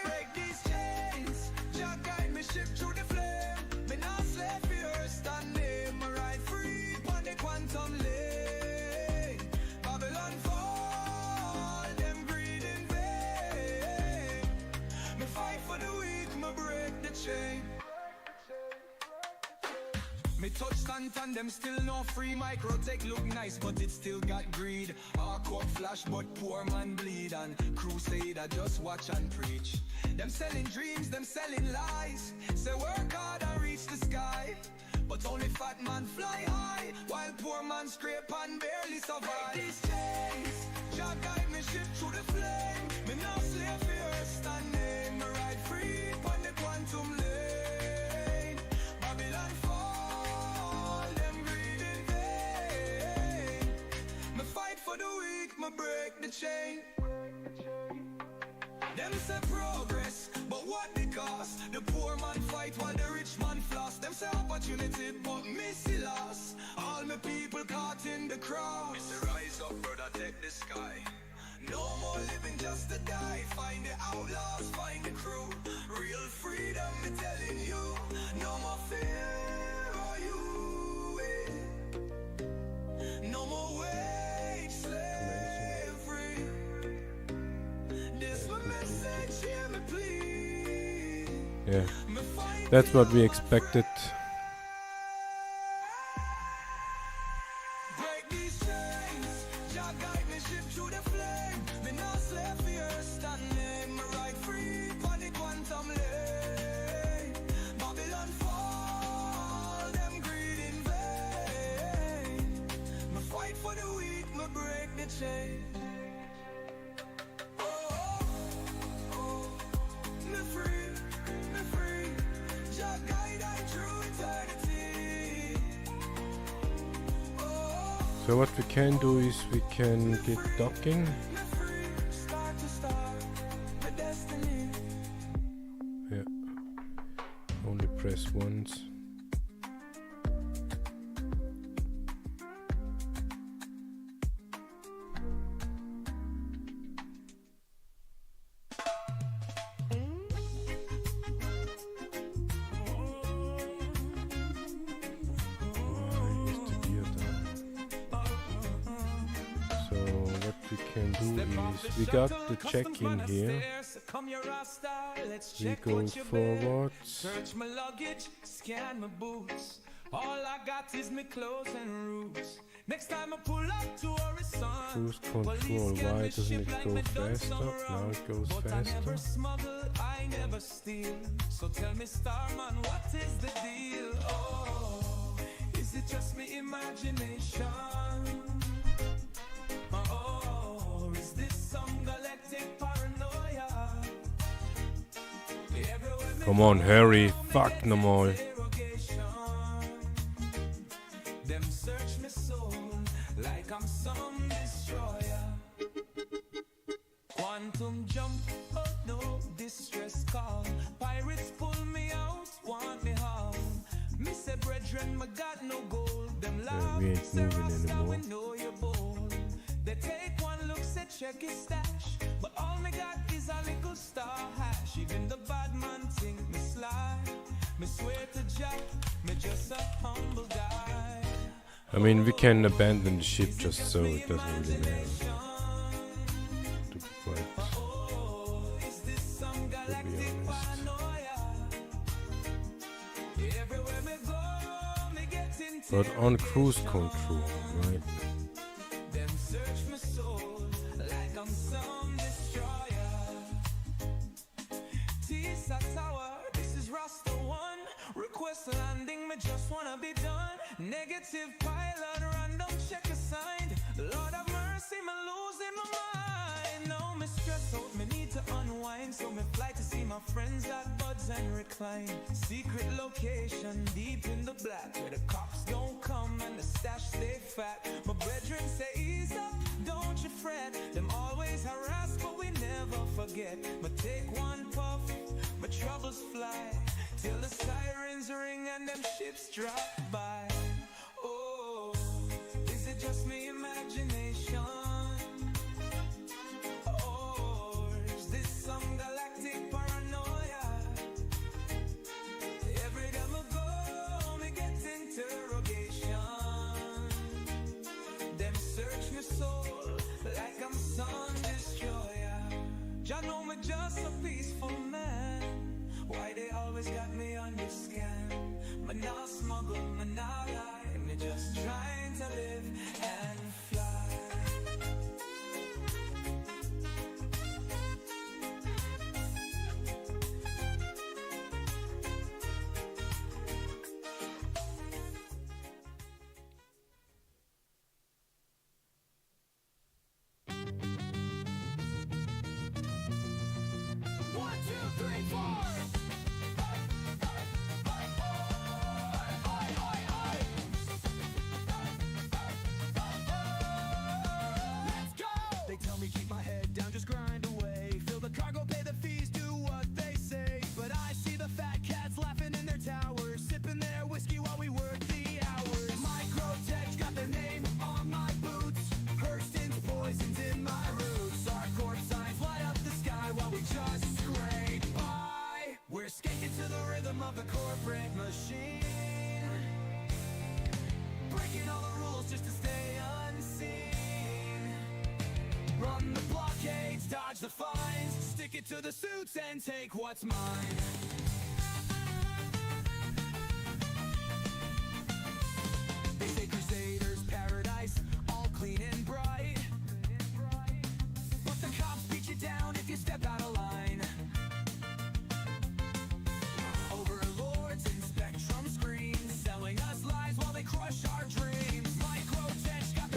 Break these chains, Jah guide me ship through the flame. Me now slave for your standing. Me ride free on the quantum lane. Babylon fall, them greed in vain. Me fight for the weak, me break the chain. Me touch stunt and them still no free. Microtech look nice but it still got greed. Hardcore flash but poor man bleed. And crusader just watch and preach. Them selling dreams, them selling lies. Say work hard and reach the sky. But only fat man fly high. While poor man scrape and barely survive. Break these chains, Jah guide me ship through the flame. Me now slave for your standing. Me ride free on the quantum lane. Babylon fall, them greed in vain. Me fight for the weak, me break the chain. Them say progress, but what the cost? The poor man fight while the rich man floss. Them say opportunity, but missy loss. All my people caught in the cross. Mr. Rise up, brother, take the sky. No more living just to die. Find the outlaws, find the crew. Real freedom, me telling you. No more fear or you. No more wage slavery. This my message, hear me please. Yeah, that's what we expected. Break these chains, Jah guide me ship through the flame. Me not slave for your standing. Me ride free on the quantum lane. Babylon fall, them greed in vain. Me fight for the weak, me break the chain. Me free, me free. Jah guide I through eternity. So what we can do is we can get docking. Me free, start to start, my destiny. Yeah, only press once. We got the check-in here. We go forwards. Search my luggage, scan my boots. All I got is my clothes and roots. Next time I pull up to Horizon. Cruise control. Why doesn't it go faster? Now it goes But I never faster. smuggle, I never steal. So tell me, Starman, what is the deal? Oh, is it just me imagination? Oh, is this some galactic paranoia? Everywhere me Come on, hurry. Fuck no more. Them search me soul like I'm some destroyer. Quantum jump, oh no, distress call. Pirates pull me out, want me home. Me say brethren, me got no gold. Them laugh, we ain't say moving Rasta, anymore. we know you're bold. They take one look, say check his stash. But all me got is a little star hash. Even the bad man think me sly. Me swear to Jack, me just a humble guy. I mean, we can abandon the ship just so it doesn't really matter. To be quite, to be honest. But on cruise control, right? Them search my soul like I'm some destroyer. Tisa Tower, this is Rasta 1. Request landing, me just wanna be done. Negative pilot, random check assigned. Lord have mercy, me losing my mind. Now me stress out, me need to unwind. So me fly to see my friends got buds and recline. Secret location deep in the black, where the cops don't come and the stash stay fat. My brethren say ease up, don't you fret. Them always harass but we never forget. But take one puff, my troubles fly, till the sirens ring and them ships drop by. Oh, is it just me imagination? Or is this some galactic paranoia? Every time I go, me get interrogation. Them search my soul like I'm sun destroyer. Jah know me just a peaceful man. Why they always got me under scan? Me not smuggle, me not lie, me just trying to live and fly. Of the corporate machine, breaking all the rules just to stay unseen. Run the blockades, dodge the fines, stick it to the suits and take what's mine. They say Crusaders, paradise, all clean and bright, but the cops beat you down if you step out of line.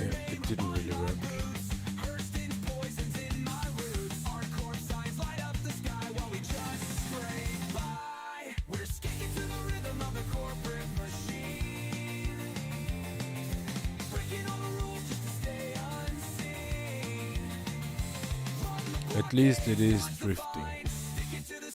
It didn't really work. At least it is drifting.